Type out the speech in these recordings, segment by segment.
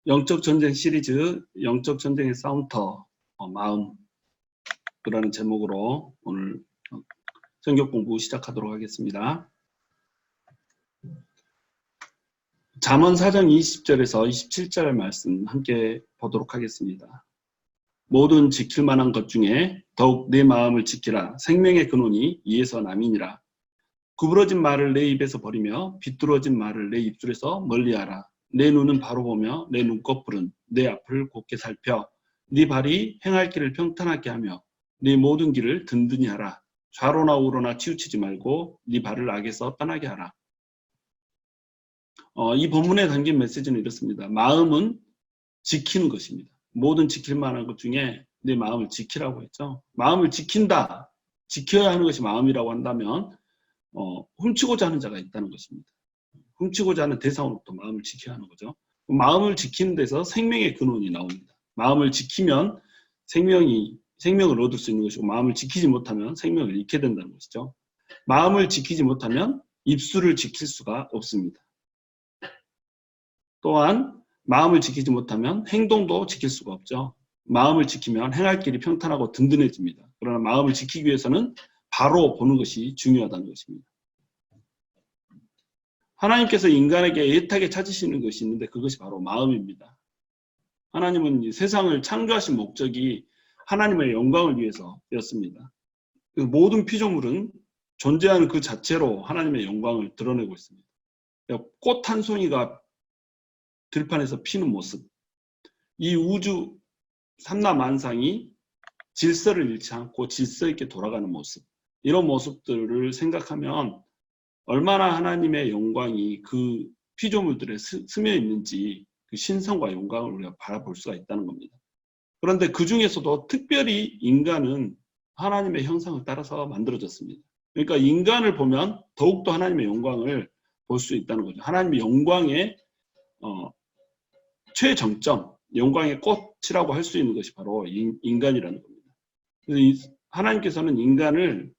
영적 전쟁 시리즈 영적 전쟁의 싸움터 마음이라는 제목으로 오늘 성경 공부 시작하도록 하겠습니다. 잠언 4장 20절에서 27절 말씀 함께 보도록 하겠습니다. 모든 지킬 만한 것 중에 더욱 내 마음을 지키라. 생명의 근원이 이에서 남이니라. 구부러진 말을 내 입에서 버리며 비뚤어진 말을 내 입술에서 멀리하라. 내 눈은 바로 보며 내 눈꺼풀은 내 앞을 곧게 살펴 네 발이 행할 길을 평탄하게 하며 네 모든 길을 든든히 하라. 좌로나 우로나 치우치지 말고 네 발을 악에서 떠나게 하라. 이 본문에 담긴 메시지는 이렇습니다. 마음은 지키는 것입니다. 모든 지킬 만한 것 중에 내 마음을 지키라고 했죠. 마음을 지킨다, 지켜야 하는 것이 마음이라고 한다면 훔치고자 하는 자가 있다는 것입니다. 훔치고자 하는 대상으로부터 마음을 지켜야 하는 거죠. 마음을 지키는 데서 생명의 근원이 나옵니다. 마음을 지키면 생명을 얻을 수 있는 것이고, 마음을 지키지 못하면 생명을 잃게 된다는 것이죠. 마음을 지키지 못하면 입술을 지킬 수가 없습니다. 또한 마음을 지키지 못하면 행동도 지킬 수가 없죠. 마음을 지키면 행할 길이 평탄하고 든든해집니다. 그러나 마음을 지키기 위해서는 바로 보는 것이 중요하다는 것입니다. 하나님께서 인간에게 애타게 찾으시는 것이 있는데 그것이 바로 마음입니다. 하나님은 이 세상을 창조하신 목적이 하나님의 영광을 위해서였습니다. 모든 피조물은 존재하는 그 자체로 하나님의 영광을 드러내고 있습니다. 꽃 한 송이가 들판에서 피는 모습, 이 우주 삼라만상이 질서를 잃지 않고 질서 있게 돌아가는 모습, 이런 모습들을 생각하면 얼마나 하나님의 영광이 그 피조물들에 스며 있는지 그 신성과 영광을 우리가 바라볼 수가 있다는 겁니다. 그런데 그 중에서도 특별히 인간은 하나님의 형상을 따라서 만들어졌습니다. 그러니까 인간을 보면 더욱더 하나님의 영광을 볼 수 있다는 거죠. 하나님의 영광의 최정점, 영광의 꽃이라고 할 수 있는 것이 바로 인간이라는 겁니다. 하나님께서는 인간을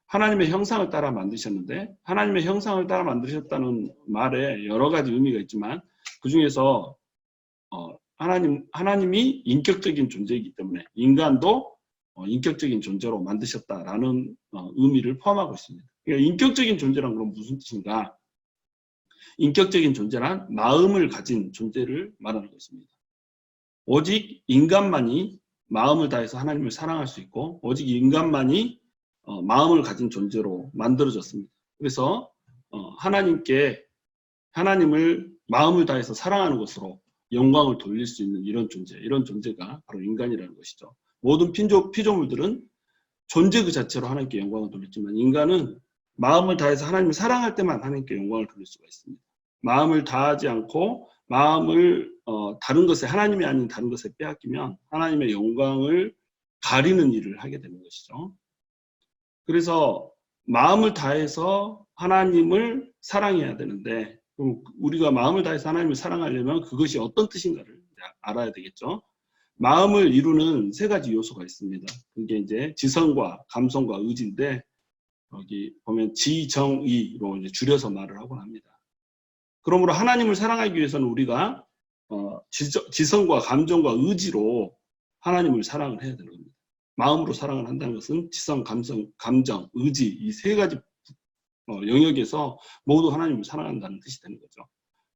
하나님의 형상을 따라 만드셨는데, 하나님의 형상을 따라 만드셨다는 말에 여러 가지 의미가 있지만 그 중에서 하나님이 인격적인 존재이기 때문에 인간도 인격적인 존재로 만드셨다라는 의미를 포함하고 있습니다. 그러니까 인격적인 존재란 그럼 무슨 뜻인가? 인격적인 존재란 마음을 가진 존재를 말하는 것입니다. 오직 인간만이 마음을 다해서 하나님을 사랑할 수 있고, 오직 인간만이 마음을 가진 존재로 만들어졌습니다. 그래서 하나님을 마음을 다해서 사랑하는 것으로 영광을 돌릴 수 있는 이런 존재가 바로 인간이라는 것이죠. 모든 피조물들은 존재 그 자체로 하나님께 영광을 돌리지만 인간은 마음을 다해서 하나님을 사랑할 때만 하나님께 영광을 돌릴 수가 있습니다. 마음을 다하지 않고 마음을 다른 것에, 하나님이 아닌 다른 것에 빼앗기면 하나님의 영광을 가리는 일을 하게 되는 것이죠. 그래서 마음을 다해서 하나님을 사랑해야 되는데, 우리가 마음을 다해서 하나님을 사랑하려면 그것이 어떤 뜻인가를 알아야 되겠죠. 마음을 이루는 세 가지 요소가 있습니다. 그게 이제 지성과 감성과 의지인데, 여기 보면 지정의로 이제 줄여서 말을 하곤 합니다. 그러므로 하나님을 사랑하기 위해서는 우리가 지성과 감정과 의지로 하나님을 사랑을 해야 되는 겁니다. 마음으로 사랑을 한다는 것은 지성, 감정, 의지, 이 세 가지 영역에서 모두 하나님을 사랑한다는 뜻이 되는 거죠.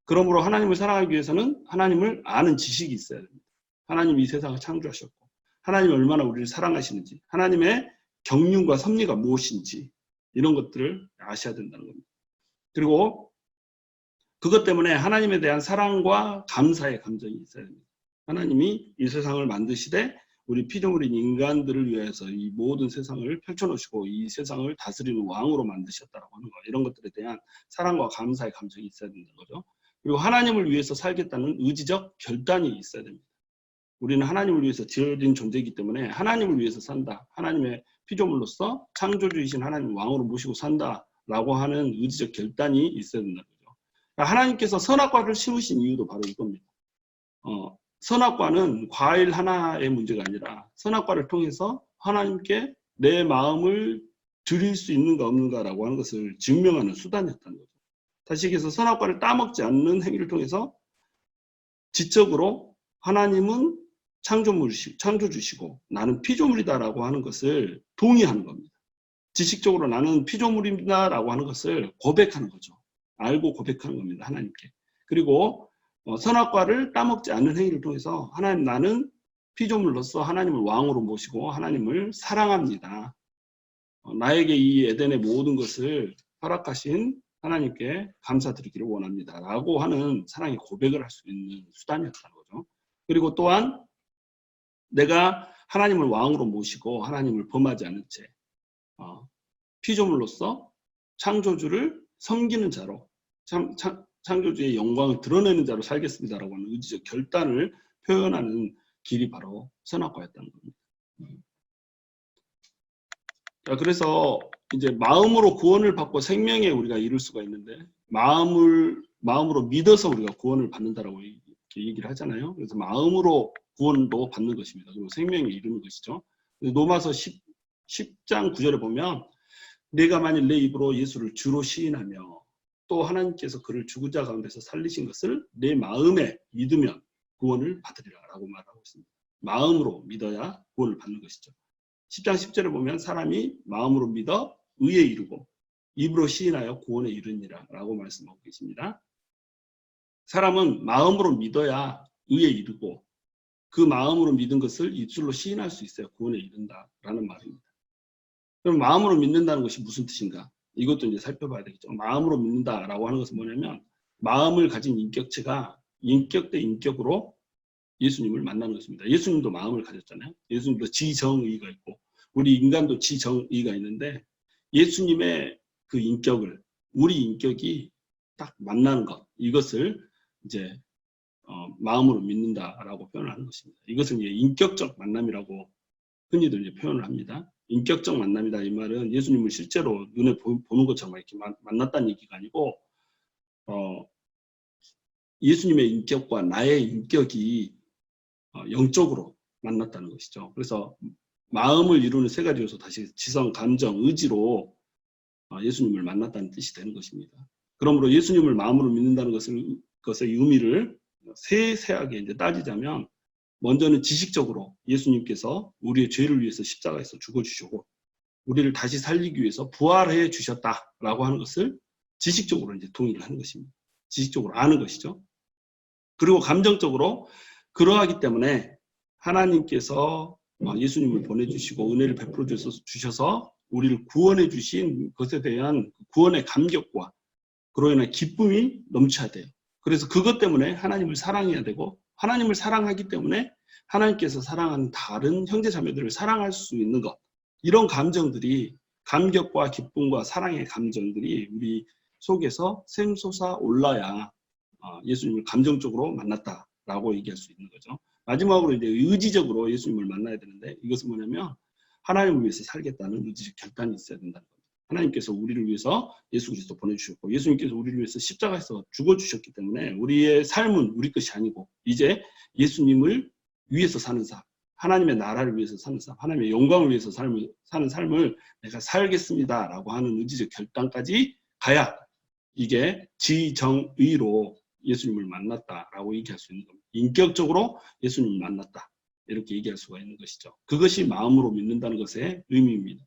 그러므로 하나님을 사랑하기 위해서는 하나님을 아는 지식이 있어야 됩니다. 하나님이 이 세상을 창조하셨고, 하나님이 얼마나 우리를 사랑하시는지, 하나님의 경륜과 섭리가 무엇인지, 이런 것들을 아셔야 된다는 겁니다. 그리고 그것 때문에 하나님에 대한 사랑과 감사의 감정이 있어야 됩니다. 하나님이 이 세상을 만드시되 우리 피조물인 인간들을 위해서 이 모든 세상을 펼쳐놓으시고 이 세상을 다스리는 왕으로 만드셨다라고 하는 거, 이런 것들에 대한 사랑과 감사의 감정이 있어야 된다는 거죠. 그리고 하나님을 위해서 살겠다는 의지적 결단이 있어야 됩니다. 우리는 하나님을 위해서 지어진 존재이기 때문에 하나님을 위해서 산다, 하나님의 피조물로서 창조주이신 하나님 왕으로 모시고 산다라고 하는 의지적 결단이 있어야 된다는 거죠. 하나님께서 선악과를 심으신 이유도 바로 이겁니다. 선악과는 과일 하나의 문제가 아니라 선악과를 통해서 하나님께 내 마음을 드릴 수 있는가 없는가라고 하는 것을 증명하는 수단이었다는 거죠. 다시 얘기해서 선악과를 따먹지 않는 행위를 통해서 지적으로 하나님은 창조주시고 나는 피조물이다라고 하는 것을 동의하는 겁니다. 지식적으로 나는 피조물입니다라고 하는 것을 고백하는 거죠. 알고 고백하는 겁니다. 하나님께. 그리고 선악과를 따먹지 않는 행위를 통해서 하나님, 나는 피조물로서 하나님을 왕으로 모시고 하나님을 사랑합니다. 나에게 이 에덴의 모든 것을 허락하신 하나님께 감사드리기를 원합니다. 라고 하는 사랑의 고백을 할 수 있는 수단이었다는 거죠. 그리고 또한 내가 하나님을 왕으로 모시고 하나님을 범하지 않은 채 피조물로서 창조주를 섬기는 자로 창조주의 영광을 드러내는 자로 살겠습니다라고 하는 의지적 결단을 표현하는 길이 바로 선악과였다는 겁니다. 그래서 이제 마음으로 구원을 받고 생명에 우리가 이룰 수가 있는데 마음으로 믿어서 우리가 구원을 받는다라고 이렇게 얘기를 하잖아요. 그래서 마음으로 구원도 받는 것입니다. 그리고 생명에 이루는 것이죠. 로마서 10장 9절에 보면 내가 만일 내 입으로 예수를 주로 시인하며 또 하나님께서 그를 죽은 자 가운데서 살리신 것을 내 마음에 믿으면 구원을 받으리라 라고 말하고 있습니다. 마음으로 믿어야 구원을 받는 것이죠. 10장 10절에 보면 사람이 마음으로 믿어 의에 이르고 입으로 시인하여 구원에 이르니라 라고 말씀하고 계십니다. 사람은 마음으로 믿어야 의에 이르고 그 마음으로 믿은 것을 입술로 시인할 수 있어야 구원에 이른다라는 말입니다. 그럼 마음으로 믿는다는 것이 무슨 뜻인가? 이것도 이제 살펴봐야 되겠죠. 마음으로 믿는다라고 하는 것은 뭐냐면 마음을 가진 인격체가 인격 대 인격으로 예수님을 만나는 것입니다. 예수님도 마음을 가졌잖아요. 예수님도 지정의가 있고 우리 인간도 지정의가 있는데 예수님의 그 인격을 우리 인격이 딱 만나는 것, 이것을 이제 마음으로 믿는다라고 표현을 하는 것입니다. 이것은 이제 인격적 만남이라고 흔히들 이제 표현을 합니다. 인격적 만남이다 이 말은 예수님을 실제로 눈에 보는 것처럼 이렇게 만났다는 얘기가 아니고 예수님의 인격과 나의 인격이 영적으로 만났다는 것이죠. 그래서 마음을 이루는 세 가지 요소, 다시 지성, 감정, 의지로 예수님을 만났다는 뜻이 되는 것입니다. 그러므로 예수님을 마음으로 믿는다는 것의 의미를 세세하게 이제 따지자면 먼저는 지식적으로 예수님께서 우리의 죄를 위해서 십자가에서 죽어주시고 우리를 다시 살리기 위해서 부활해 주셨다라고 하는 것을 지식적으로 이제 동의를 하는 것입니다. 지식적으로 아는 것이죠. 그리고 감정적으로 그러하기 때문에 하나님께서 예수님을 보내주시고 은혜를 베풀어 주셔서 우리를 구원해 주신 것에 대한 구원의 감격과 그로 인한 기쁨이 넘쳐야 돼요. 그래서 그것 때문에 하나님을 사랑해야 되고 하나님을 사랑하기 때문에 하나님께서 사랑하는 다른 형제 자매들을 사랑할 수 있는 것, 이런 감정들이 감격과 기쁨과 사랑의 감정들이 우리 속에서 샘솟아 올라야 예수님을 감정적으로 만났다라고 얘기할 수 있는 거죠. 마지막으로 이제 의지적으로 예수님을 만나야 되는데 이것은 뭐냐면 하나님을 위해서 살겠다는 의지적 결단이 있어야 된다는 겁니다. 하나님께서 우리를 위해서 예수 그리스도 보내주셨고 예수님께서 우리를 위해서 십자가에서 죽어주셨기 때문에 우리의 삶은 우리 것이 아니고 이제 예수님을 위해서 사는 삶, 하나님의 나라를 위해서 사는 삶, 하나님의 영광을 위해서 사는 삶을 내가 살겠습니다라고 하는 의지적 결단까지 가야 이게 지정의로 예수님을 만났다라고 얘기할 수 있는 겁니다. 인격적으로 예수님을 만났다 이렇게 얘기할 수가 있는 것이죠. 그것이 마음으로 믿는다는 것의 의미입니다.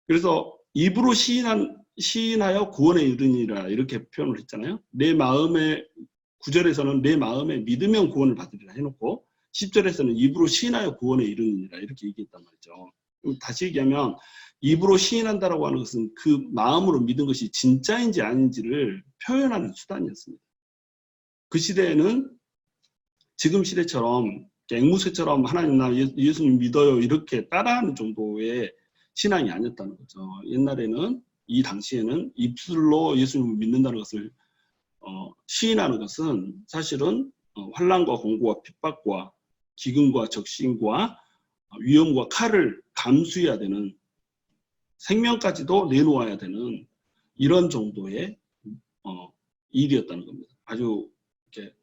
그래서 입으로 시인하여 구원에 이르니라 이렇게 표현을 했잖아요. 내 마음에 9절에서는 내 마음에 믿으면 구원을 받으리라 해놓고 10절에서는 입으로 시인하여 구원에 이르니라 이렇게 얘기했단 말이죠. 다시 얘기하면 입으로 시인한다라고 하는 것은 그 마음으로 믿은 것이 진짜인지 아닌지를 표현하는 수단이었습니다. 그 시대에는 지금 시대처럼 앵무새처럼 하나님 나 예수님 믿어요 이렇게 따라하는 정도의 신앙이 아니었다는 거죠. 옛날에는 이 당시에는 입술로 예수님을 믿는다는 것을 시인하는 것은 사실은 환난과 공고와 핍박과 기근과 적신과 위험과 칼을 감수해야 되는 생명까지도 내놓아야 되는 이런 정도의 일이었다는 겁니다. 아주 이렇게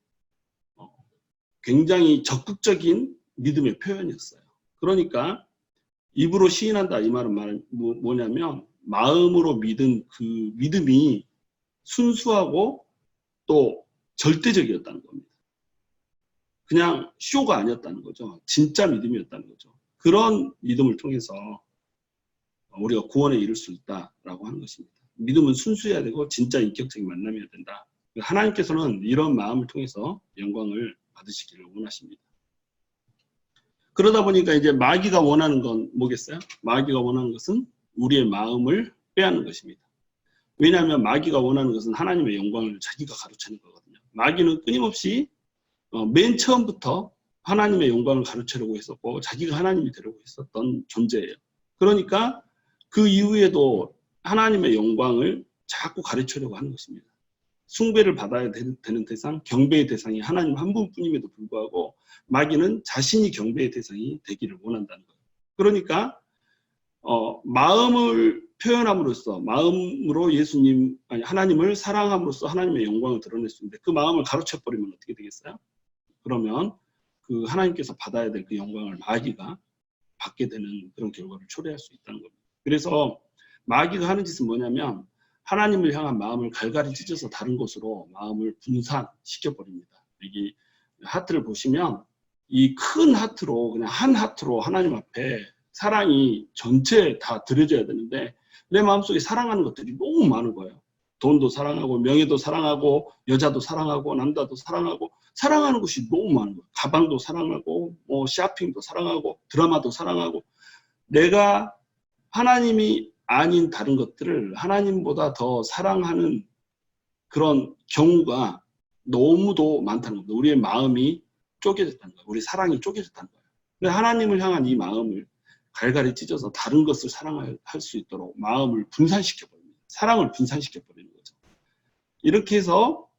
굉장히 적극적인 믿음의 표현이었어요. 그러니까 입으로 시인한다 이 말은 뭐냐면 마음으로 믿은 그 믿음이 순수하고 또 절대적이었다는 겁니다. 그냥 쇼가 아니었다는 거죠. 진짜 믿음이었다는 거죠. 그런 믿음을 통해서 우리가 구원에 이룰 수 있다라고 하는 것입니다. 믿음은 순수해야 되고 진짜 인격적인 만남이어야 된다. 하나님께서는 이런 마음을 통해서 영광을 받으시기를 원하십니다. 그러다 보니까 이제 마귀가 원하는 건 뭐겠어요? 마귀가 원하는 것은 우리의 마음을 빼앗는 것입니다. 왜냐하면 마귀가 원하는 것은 하나님의 영광을 자기가 가로채는 거거든요. 마귀는 끊임없이 맨 처음부터 하나님의 영광을 가로채려고 했었고 자기가 하나님이 되려고 했었던 존재예요. 그러니까 그 이후에도 하나님의 영광을 자꾸 가르치려고 하는 것입니다. 숭배를 받아야 되는 대상, 경배의 대상이 하나님 한 분뿐임에도 불구하고 마귀는 자신이 경배의 대상이 되기를 원한다는 거예요. 그러니까 마음을 표현함으로써 마음으로 예수님, 아니 하나님을 사랑함으로써 하나님의 영광을 드러낼 수 있는데 그 마음을 가로채버리면 어떻게 되겠어요? 그러면 그 하나님께서 받아야 될 그 영광을 마귀가 받게 되는 그런 결과를 초래할 수 있다는 겁니다. 그래서 마귀가 하는 짓은 뭐냐면 하나님을 향한 마음을 갈갈이 찢어서 다른 곳으로 마음을 분산시켜버립니다. 여기 하트를 보시면 이 큰 하트로 그냥 한 하트로 하나님 앞에 사랑이 전체 다 드려져야 되는데 내 마음속에 사랑하는 것들이 너무 많은 거예요. 돈도 사랑하고 명예도 사랑하고 여자도 사랑하고 남자도 사랑하고 사랑하는 것이 너무 많은 거예요. 가방도 사랑하고 뭐 쇼핑도 사랑하고 드라마도 사랑하고 내가 하나님이 아닌 다른 것들을 하나님보다 더 사랑하는 그런 경우가 너무도 많다는 겁니다. 우리의 마음이 쪼개졌다는 거예요. 우리 사랑이 쪼개졌다는 거예요. 근데 하나님을 향한 이 마음을 갈갈이 찢어서 다른 것을 사랑할 수 있도록 마음을 분산시켜버립니다. 사랑을 분산시켜버리는 거죠. 이렇게 해서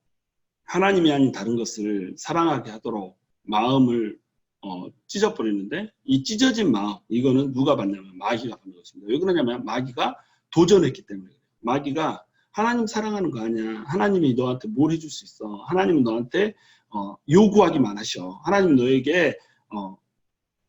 하나님이 아닌 다른 것을 사랑하게 하도록 마음을 찢어버리는데 이 찢어진 마음, 이거는 누가 받냐면 마귀가 받는 것입니다. 왜 그러냐면 마귀가 도전했기 때문에 그래요. 마귀가 하나님 사랑하는 거 아니야. 하나님이 너한테 뭘 해줄 수 있어. 하나님은 너한테 요구하기만 하셔. 하나님 너에게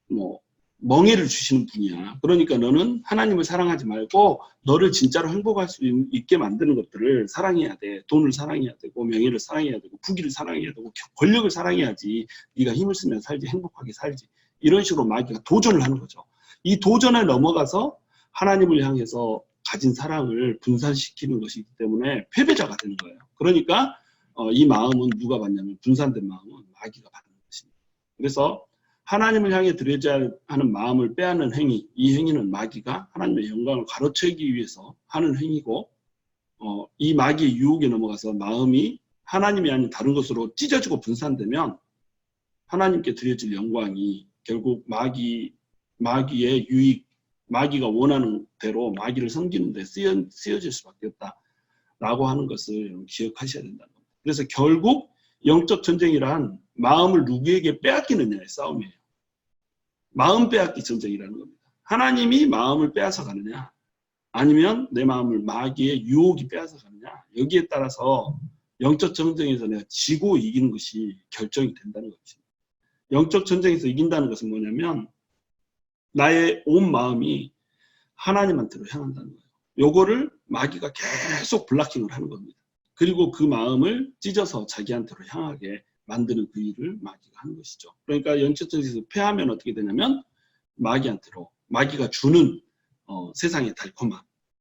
뭐 멍해를 주시는 분이야. 그러니까 너는 하나님을 사랑하지 말고 너를 진짜로 행복할 수 있게 만드는 것들을 사랑해야 돼. 돈을 사랑해야 되고 명예를 사랑해야 되고 부귀를 사랑해야 되고 권력을 사랑해야지 네가 힘을 쓰면 살지 행복하게 살지. 이런 식으로 마귀가 도전을 하는 거죠. 이 도전에 넘어가서 하나님을 향해서 가진 사랑을 분산시키는 것이기 때문에 패배자가 되는 거예요. 그러니까 이 마음은 누가 받냐면 분산된 마음은 마귀가 받는 것입니다. 그래서 하나님을 향해 드려야 하는 마음을 빼앗는 행위, 이 행위는 마귀가 하나님의 영광을 가로채기 위해서 하는 행위고 이 마귀의 유혹에 넘어가서 마음이 하나님이 아닌 다른 것으로 찢어지고 분산되면 하나님께 드려질 영광이 결국 마귀의 유익, 마귀가 원하는 대로 마귀를 섬기는 데 쓰여질 수밖에 없다라고 하는 것을 기억하셔야 된다는 겁니다. 그래서 결국 영적 전쟁이란 마음을 누구에게 빼앗기느냐의 싸움이에요. 마음 빼앗기 전쟁이라는 겁니다. 하나님이 마음을 빼앗아 가느냐 아니면 내 마음을 마귀의 유혹이 빼앗아 가느냐 여기에 따라서 영적 전쟁에서 내가 지고 이기는 것이 결정이 된다는 것입니다. 영적 전쟁에서 이긴다는 것은 뭐냐면 나의 온 마음이 하나님한테로 향한다는 거예요. 요거를 마귀가 계속 블락킹을 하는 겁니다. 그리고 그 마음을 찢어서 자기한테로 향하게 만드는 그 일을 마귀가 하는 것이죠. 그러니까 영적 전쟁에서 패하면 어떻게 되냐면 마귀한테로 마귀가 주는 세상의 달콤함,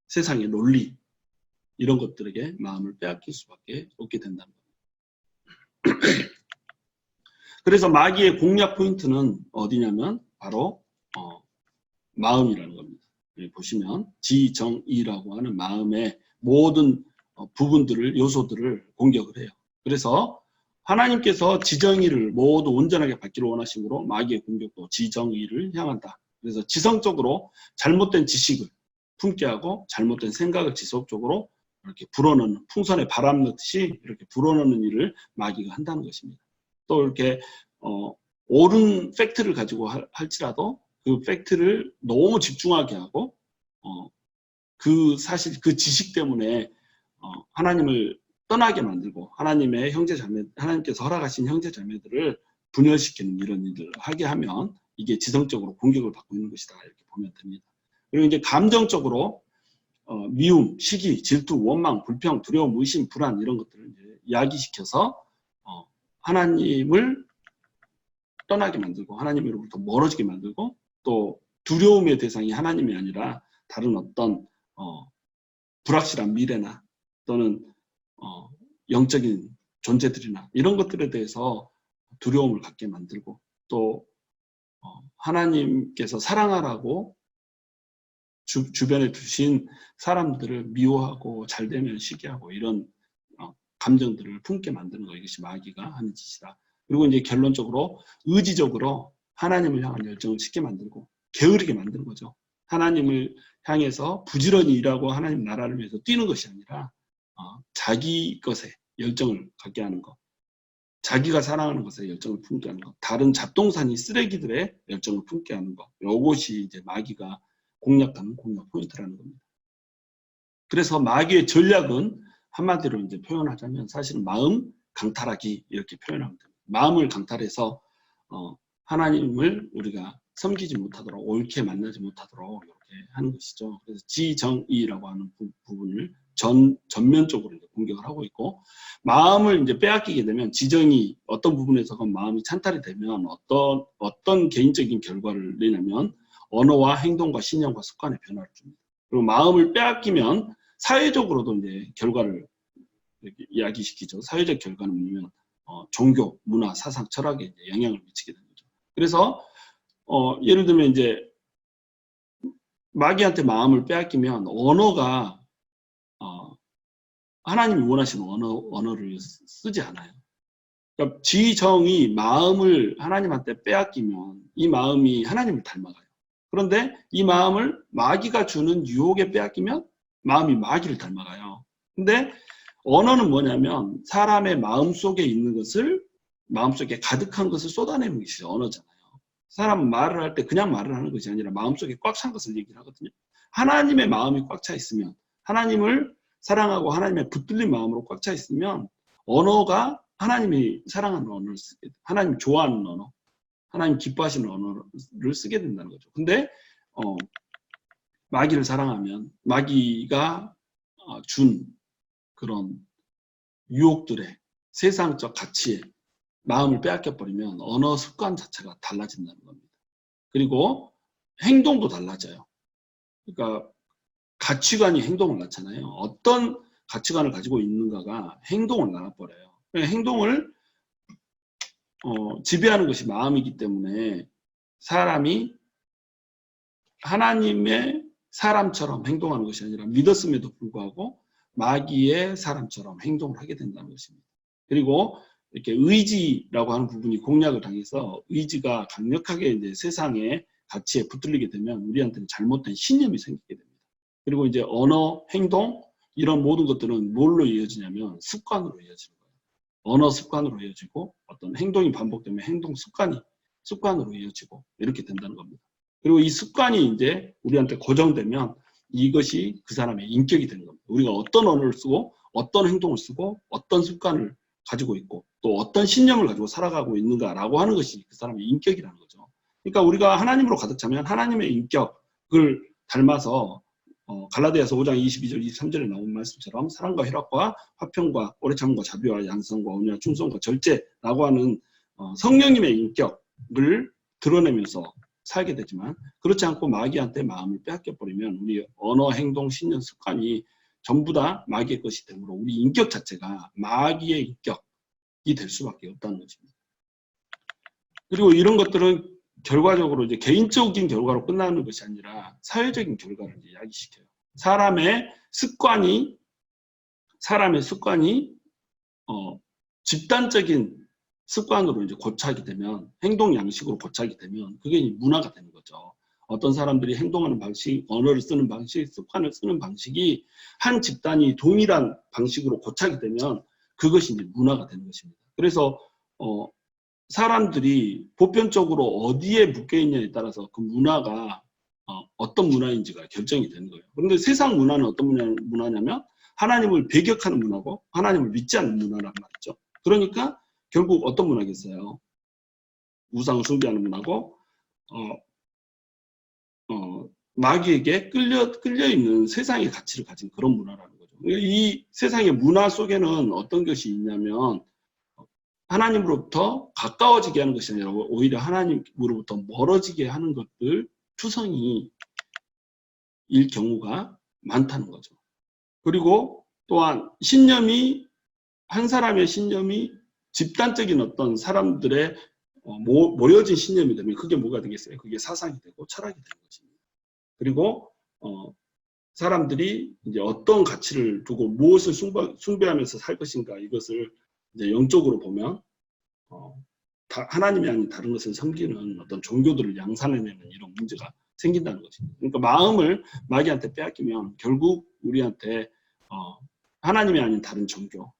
세상의 논리 이런 것들에게 마음을 빼앗길 수밖에 없게 된다는 겁니다. 그래서 마귀의 공략 포인트는 어디냐면 바로 마음이라는 겁니다. 여기 보시면 지정이라고 하는 마음의 모든 부분들을 요소들을 공격을 해요. 그래서 하나님께서 지정의를 모두 온전하게 받기를 원하심으로 마귀의 공격도 지정의를 향한다. 그래서 지성적으로 잘못된 지식을 품게 하고 잘못된 생각을 지속적으로 이렇게 불어넣는 풍선에 바람 넣듯이 이렇게 불어넣는 일을 마귀가 한다는 것입니다. 또 이렇게 옳은 팩트를 가지고 할지라도 그 팩트를 너무 집중하게 하고 사실 그 지식 때문에 하나님을 떠나게 만들고 하나님의 형제자매, 하나님께서 허락하신 형제자매들을 분열시키는 이런 일들을 하게 하면 이게 지성적으로 공격을 받고 있는 것이다 이렇게 보면 됩니다. 그리고 이제 감정적으로 미움, 시기, 질투, 원망, 불평, 두려움, 의심, 불안 이런 것들을 이제 야기시켜서 하나님을 떠나게 만들고 하나님으로부터 멀어지게 만들고 또 두려움의 대상이 하나님이 아니라 다른 어떤 불확실한 미래나 또는 영적인 존재들이나 이런 것들에 대해서 두려움을 갖게 만들고 또 하나님께서 사랑하라고 주변에 두신 사람들을 미워하고 잘되면 시기하고 이런 감정들을 품게 만드는 거, 이것이 마귀가 하는 짓이다. 그리고 이제 결론적으로 의지적으로 하나님을 향한 열정을 식게 만들고 게으르게 만드는 거죠. 하나님을 향해서 부지런히 일하고 하나님 나라를 위해서 뛰는 것이 아니라 자기 것에 열정을 갖게 하는 것, 자기가 사랑하는 것에 열정을 품게 하는 것, 다른 잡동사니 쓰레기들의 열정을 품게 하는 것, 이것이 이제 마귀가 공략하는 공략 포인트라는 겁니다. 그래서 마귀의 전략은 한마디로 이제 표현하자면 사실은 마음 강탈하기 이렇게 표현하면 됩니다. 마음을 강탈해서 하나님을 우리가 섬기지 못하도록 옳게 만나지 못하도록 이렇게 하는 것이죠. 그래서 지정의라고 하는 부분을 전면적으로 이제 공격을 하고 있고, 마음을 이제 빼앗기게 되면 지정의 어떤 부분에서건 마음이 찬탈이 되면 어떤 개인적인 결과를 내냐면 언어와 행동과 신념과 습관의 변화를 줍니다. 그리고 마음을 빼앗기면 사회적으로도 이제 결과를 이야기시키죠. 사회적 결과는 뭐냐면 종교, 문화, 사상, 철학에 이제 영향을 미치게 되는 거죠. 그래서 예를 들면 이제 마귀한테 마음을 빼앗기면 언어가 하나님이 원하시는 언어를 쓰지 않아요. 그러니까 지정이 마음을 하나님한테 빼앗기면 이 마음이 하나님을 닮아가요. 그런데 이 마음을 마귀가 주는 유혹에 빼앗기면 마음이 마귀를 닮아가요. 근데 언어는 뭐냐면 사람의 마음속에 있는 것을, 마음속에 가득한 것을 쏟아내는 것이 언어잖아요. 사람은 말을 할 때 그냥 말을 하는 것이 아니라 마음속에 꽉 찬 것을 얘기를 하거든요. 하나님의 마음이 꽉 차 있으면, 하나님을 사랑하고 하나님의 붙들린 마음으로 꽉 차 있으면 언어가 하나님이 사랑하는 언어를 쓰게 돼요. 하나님 좋아하는 언어, 하나님 기뻐하시는 언어를 쓰게 된다는 거죠. 근데 마귀를 사랑하면 마귀가 준 그런 유혹들의 세상적 가치에 마음을 빼앗겨버리면 언어 습관 자체가 달라진다는 겁니다. 그리고 행동도 달라져요. 그러니까 가치관이 행동을 낳잖아요. 어떤 가치관을 가지고 있는가가 행동을 낳아버려요. 행동을 지배하는 것이 마음이기 때문에 사람이 하나님의 사람처럼 행동하는 것이 아니라 믿었음에도 불구하고 마귀의 사람처럼 행동을 하게 된다는 것입니다. 그리고 이렇게 의지라고 하는 부분이 공략을 당해서 의지가 강력하게 이제 세상의 가치에 붙들리게 되면 우리한테는 잘못된 신념이 생기게 됩니다. 그리고 이제 언어, 행동 이런 모든 것들은 뭘로 이어지냐면 습관으로 이어지는 거예요. 언어 습관으로 이어지고 어떤 행동이 반복되면 행동 습관으로 이어지고 이렇게 된다는 겁니다. 그리고 이 습관이 이제 우리한테 고정되면 이것이 그 사람의 인격이 되는 겁니다. 우리가 어떤 언어를 쓰고 어떤 행동을 쓰고 어떤 습관을 가지고 있고 또 어떤 신념을 가지고 살아가고 있는가라고 하는 것이 그 사람의 인격이라는 거죠. 그러니까 우리가 하나님으로 가득 차면 하나님의 인격을 닮아서 갈라디아서 5장 22절 23절에 나온 말씀처럼 사랑과 희락과 화평과 오래 참음과 자비와 양성과 온유와 충성과 절제라고 하는 성령님의 인격을 드러내면서 살게 되지만, 그렇지 않고 마귀한테 마음을 빼앗겨버리면 우리 언어, 행동, 신념, 습관이 전부 다 마귀의 것이 되므로 우리 인격 자체가 마귀의 인격이 될 수밖에 없다는 것입니다. 그리고 이런 것들은 결과적으로 이제 개인적인 결과로 끝나는 것이 아니라 사회적인 결과를 이제 야기시켜요. 사람의 습관이 집단적인 습관으로 이제 고착이 되면, 행동 양식으로 고착이 되면 그게 이제 문화가 되는 거죠. 어떤 사람들이 행동하는 방식, 언어를 쓰는 방식, 습관을 쓰는 방식이 한 집단이 동일한 방식으로 고착이 되면 그것이 이제 문화가 되는 것입니다. 그래서 사람들이 보편적으로 어디에 묶여 있냐에 따라서 그 문화가 어떤 문화인지가 결정이 되는 거예요. 그런데 세상 문화는 어떤 문화냐면 하나님을 배격하는 문화고 하나님을 믿지 않는 문화란 말이죠. 그러니까 결국 어떤 문화겠어요? 우상 숭배하는 문화고 마귀에게 끌려 있는 세상의 가치를 가진 그런 문화라는 거죠. 이 세상의 문화 속에는 어떤 것이 있냐면 하나님으로부터 가까워지게 하는 것이 아니라 오히려 하나님으로부터 멀어지게 하는 것들 투성이일 경우가 많다는 거죠. 그리고 또한 신념이 한 사람의 신념이 집단적인 어떤 사람들의 모여진 신념이 되면 그게 뭐가 되겠어요? 그게 사상이 되고 철학이 되는 것입니다. 그리고 사람들이 이제 어떤 가치를 두고 무엇을 숭배하면서 살 것인가 이것을 이제 영적으로 보면 하나님이 아닌 다른 것을 섬기는 어떤 종교들을 양산해내는 이런 문제가 생긴다는 것입니다. 그러니까 마음을 마귀한테 빼앗기면 결국 우리한테 하나님이 아닌 다른 종교,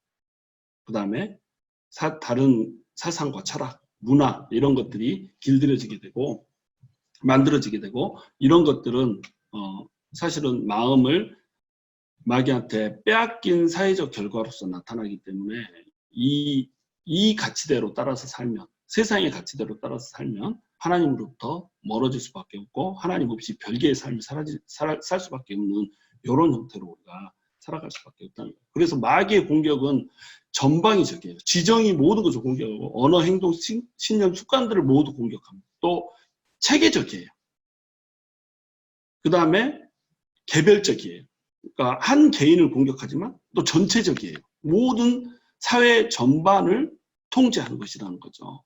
그 다음에 다른 사상과 철학, 문화 이런 것들이 길들여지게 되고 만들어지게 되고 이런 것들은 사실은 마음을 마귀한테 빼앗긴 사회적 결과로서 나타나기 때문에 이 가치대로 따라서 살면 세상의 가치대로 따라서 살면 하나님으로부터 멀어질 수밖에 없고 하나님 없이 별개의 삶을 살 수밖에 없는 이런 형태로 우리가 살아갈 수밖에 없다는 거예요. 그래서 마귀의 공격은 전방위적이에요. 지정이 모든 것을 공격하고 언어, 행동, 신념, 습관들을 모두 공격합니다. 또 체계적이에요. 그 다음에 개별적이에요. 그러니까 한 개인을 공격하지만 또 전체적이에요. 모든 사회 전반을 통제하는 것이라는 거죠.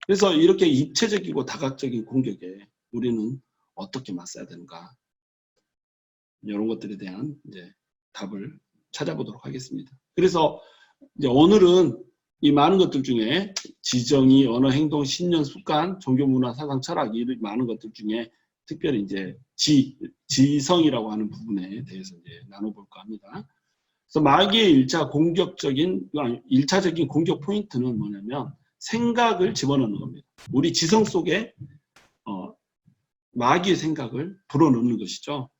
그래서 이렇게 입체적이고 다각적인 공격에 우리는 어떻게 맞서야 되는가 이런 것들에 대한 이제 답을 찾아보도록 하겠습니다. 그래서 이제 오늘은 이 많은 것들 중에 지정의, 언어, 행동, 신념, 습관, 종교, 문화, 사상, 철학 이 많은 것들 중에 특별히 이제 지성이라고 하는 부분에 대해서 이제 나눠볼까 합니다. 그래서 마귀의 1차적인 공격 포인트는 뭐냐면 생각을 집어넣는 겁니다. 우리 지성 속에 마귀의 생각을 불어넣는 것이죠.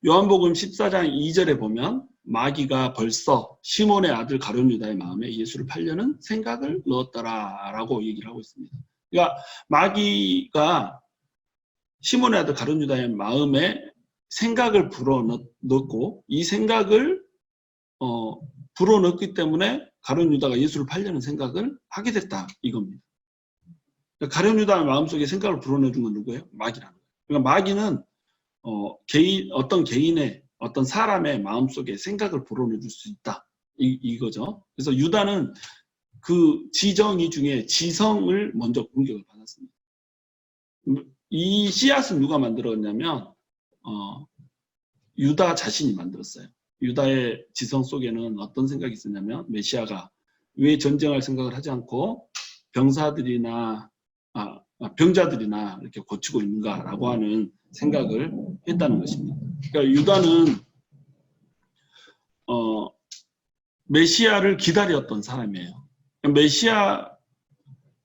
요한복음 14장 2절에 보면 마귀가 벌써 시몬의 아들 가룟 유다의 마음에 예수를 팔려는 생각을 넣었더라라고 얘기를 하고 있습니다. 그러니까 마귀가 시몬의 아들 가룟 유다의 마음에 생각을 불어넣고 이 생각을 불어넣기 때문에 가룟 유다가 예수를 팔려는 생각을 하게 됐다 이겁니다. 그러니까 가룟 유다의 마음속에 생각을 불어넣어준 건 누구예요? 마귀라는 거예요. 그러니까 마귀는 어떤 개인의 어떤 사람의 마음속에 생각을 불어넣어줄 수 있다 이거죠. 그래서 유다는 그 지정의 중에 지성을 먼저 공격을 받았습니다. 이 씨앗은 누가 만들었냐면 유다 자신이 만들었어요. 유다의 지성 속에는 어떤 생각이 있었냐면 메시아가 왜 전쟁할 생각을 하지 않고 병자들이나 이렇게 고치고 있는가라고 하는 생각을 했다는 것입니다. 그러니까 유다는 메시아를 기다렸던 사람이에요.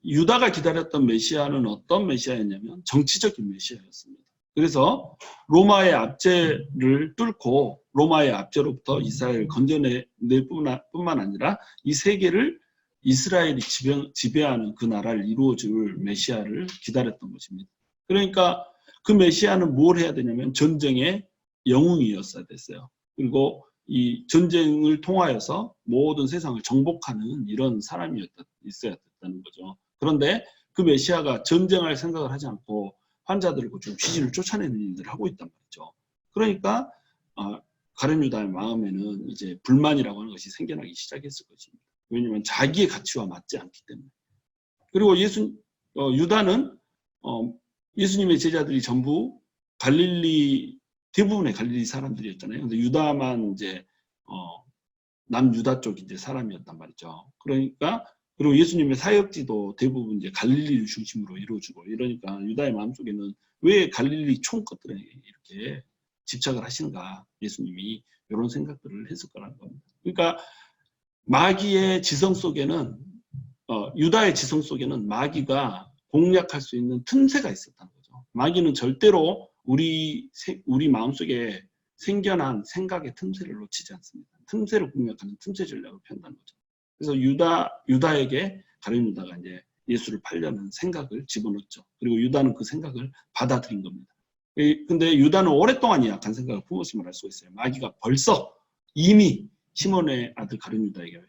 유다가 기다렸던 메시아는 어떤 메시아였냐면 정치적인 메시아였습니다. 그래서 로마의 압제를 뚫고 로마의 압제로부터 이스라엘을 건져낼 뿐만 아니라 이 세계를 이스라엘이 지배하는 그 나라를 이루어줄 메시아를 기다렸던 것입니다. 그러니까 그 메시아는 뭘 해야 되냐면 전쟁의 영웅이었어야 됐어요. 그리고 이 전쟁을 통하여서 모든 세상을 정복하는 이런 사람이 있어야 됐다는 거죠. 그런데 그 메시아가 전쟁할 생각을 하지 않고 환자들과 좀 귀신을 쫓아내는 일들을 하고 있단 말이죠. 그러니까 가룟 유다의 마음에는 이제 불만이라고 하는 것이 생겨나기 시작했을 것입니다. 왜냐하면 자기의 가치와 맞지 않기 때문에. 그리고 유다는 예수님의 제자들이 전부 대부분의 갈릴리 사람들이었잖아요. 근데 유다만 이제 남유다 쪽 이제 사람이었단 말이죠. 그리고 예수님의 사역지도 대부분 이제 갈릴리를 중심으로 이루어지고 이러니까 유다의 마음속에는 왜 갈릴리 총것들에 이렇게 집착을 하시는가 예수님이 이런 생각들을 했을 거라는 겁니다. 그러니까 마귀의 지성 속에는 유다의 지성 속에는 마귀가 공략할 수 있는 틈새가 있었다는 거죠. 마귀는 절대로 우리 마음속에 생겨난 생각의 틈새를 놓치지 않습니다. 틈새를 공략하는 틈새 전략을 편다는 거죠. 그래서 유다에게 가룟 유다가 이제 예수를 팔려는 생각을 집어넣었죠. 그리고 유다는 그 생각을 받아들인 겁니다. 근데 유다는 오랫동안 약한 생각을 품었음을 알 수가 있어요. 마귀가 벌써 이미 시몬의 아들 가룟 유다에게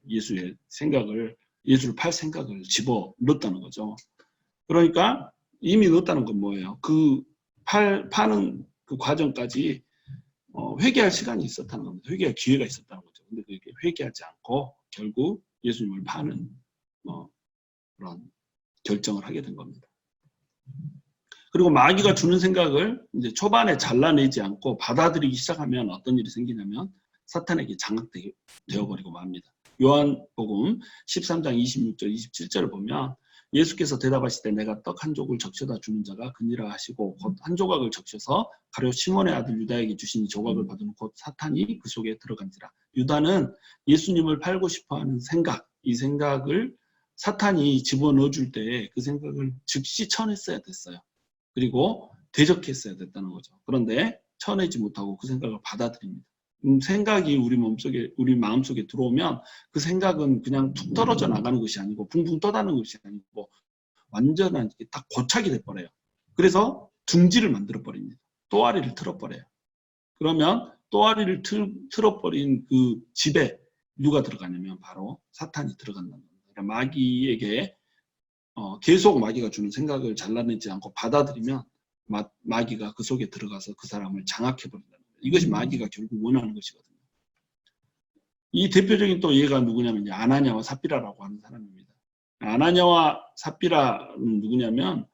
예수의 생각을, 예수를 팔 생각을 집어 넣었다는 거죠. 그러니까 이미 넣었다는 건 뭐예요? 그 파는 그 과정까지 회개할 시간이 있었다는 겁니다. 회개할 기회가 있었다는 거죠. 근데 그게 회개하지 않고 결국 예수님을 파는 그런 결정을 하게 된 겁니다. 그리고 마귀가 주는 생각을 이제 초반에 잘라내지 않고 받아들이기 시작하면 어떤 일이 생기냐면 사탄에게 장악되어버리고 맙니다. 요한복음 13장 26절 27절을 보면 예수께서 대답하실 때 내가 떡 한 족을 적셔다 주는 자가 그니라 하시고 곧 한 조각을 적셔서 가룟 시몬의 아들 유다에게 주시니 조각을 받은 곧 사탄이 그 속에 들어간지라. 유다는 예수님을 팔고 싶어하는 생각, 이 생각을 사탄이 집어넣어 줄 때 그 생각을 즉시 쳐냈어야 됐어요. 그리고 대적했어야 됐다는 거죠. 그런데 쳐내지 못하고 그 생각을 받아들입니다. 생각이 우리 마음속에 들어오면 그 생각은 그냥 툭 떨어져 나가는 것이 아니고 붕붕 떠다는 것이 아니고 완전한 딱 고착이 돼버려요. 그래서 둥지를 만들어버립니다. 또아리를 틀어버려요. 그러면 또아리를 틀어버린 그 집에 누가 들어가냐면 바로 사탄이 들어간다는 겁니다. 그러니까 마귀에게 계속 마귀가 주는 생각을 잘라내지 않고 받아들이면 마귀가 그 속에 들어가서 그 사람을 장악해버린다는 거예요. 이것이 마귀가 결국 원하는 것이거든요. 이 대표적인 또 예가 누구냐면 이제 아나니아와 삽비라라고 하는 사람입니다. 아나니아와 삽비라는 누구냐면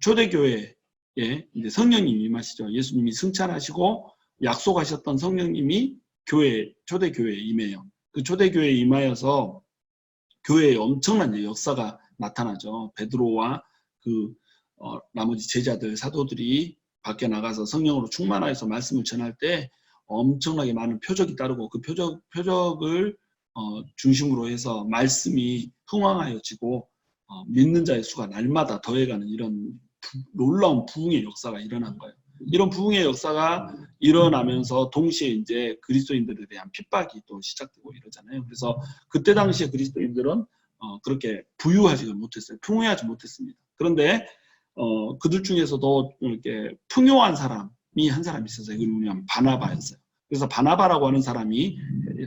초대교회에 이제 성령님이 임하시죠. 예수님이 승천하시고 약속하셨던 성령님이 초대교회에 임해요. 그 초대교회에 임하여서 교회에 엄청난 역사가 나타나죠. 베드로와 나머지 제자들, 사도들이 밖에 나가서 성령으로 충만하여서 말씀을 전할 때 엄청나게 많은 표적이 따르고 그 표적을 중심으로 해서 말씀이 흥왕하여지고 믿는 자의 수가 날마다 더해가는 이런 놀라운 부흥의 역사가 일어난 거예요. 이런 부흥의 역사가 일어나면서 동시에 이제 그리스도인들에 대한 핍박이 또 시작되고 이러잖아요. 그래서 그때 당시에 그리스도인들은 그렇게 부유하지 못했어요. 풍요하지 못했습니다. 그런데 그들 중에서도 이렇게 풍요한 사람이 한 사람이 있었어요. 이걸 뭐냐면 바나바였어요. 그래서 바나바라고 하는 사람이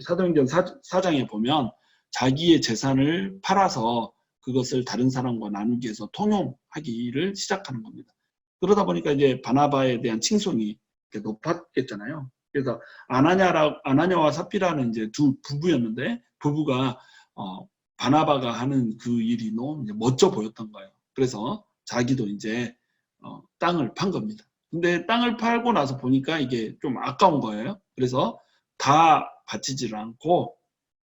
사도행전 4장에 보면 자기의 재산을 팔아서 그것을 다른 사람과 나누기 위해서 통용하기를 시작하는 겁니다. 그러다 보니까 이제 바나바에 대한 칭송이 높았겠잖아요. 그래서 아나니아와 삽비라는 이제 두 부부였는데 부부가 바나바가 하는 그 일이 너무 멋져 보였던 거예요. 그래서 자기도 이제 땅을 판 겁니다. 근데 땅을 팔고 나서 보니까 이게 좀 아까운 거예요. 그래서 다 바치지를 않고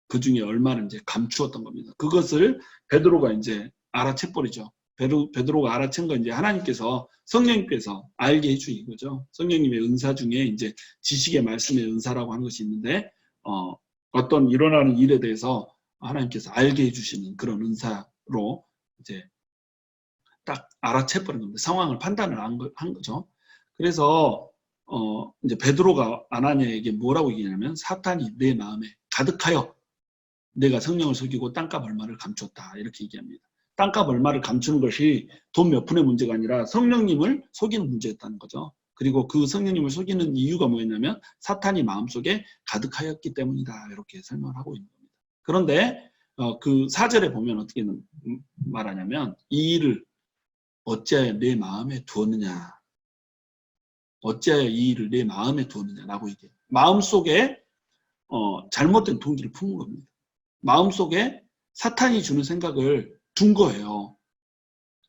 그 중에 얼마를 이제 감추었던 겁니다. 그것을 베드로가 이제 알아채버리죠. 베드로가 알아챈 건 이제 하나님께서 성령님께서 알게 해주신 거죠. 성령님의 은사 중에 이제 지식의 말씀의 은사라고 하는 것이 있는데 어떤 일어나는 일에 대해서 하나님께서 알게 해주시는 그런 은사로 이제 딱 알아채버린 겁니다. 상황을 판단을 한 거죠. 그래서 이제 베드로가 아나니아에게 뭐라고 얘기하냐면 사탄이 내 마음에 가득하여 내가 성령을 속이고 땅값 얼마를 감췄다 이렇게 얘기합니다. 땅값 얼마를 감추는 것이 돈 몇 푼의 문제가 아니라 성령님을 속이는 문제였다는 거죠. 그리고 그 성령님을 속이는 이유가 뭐였냐면 사탄이 마음속에 가득하였기 때문이다 이렇게 설명을 하고 있는 겁니다. 그런데 그 4절에 보면 어떻게 말하냐면 이 일을 어찌하여 내 마음에 두었느냐 어찌하여 이 일을 내 마음에 두었느냐라고 얘기해요. 마음속에 잘못된 동기를 품은 겁니다. 마음속에 사탄이 주는 생각을 둔 거예요.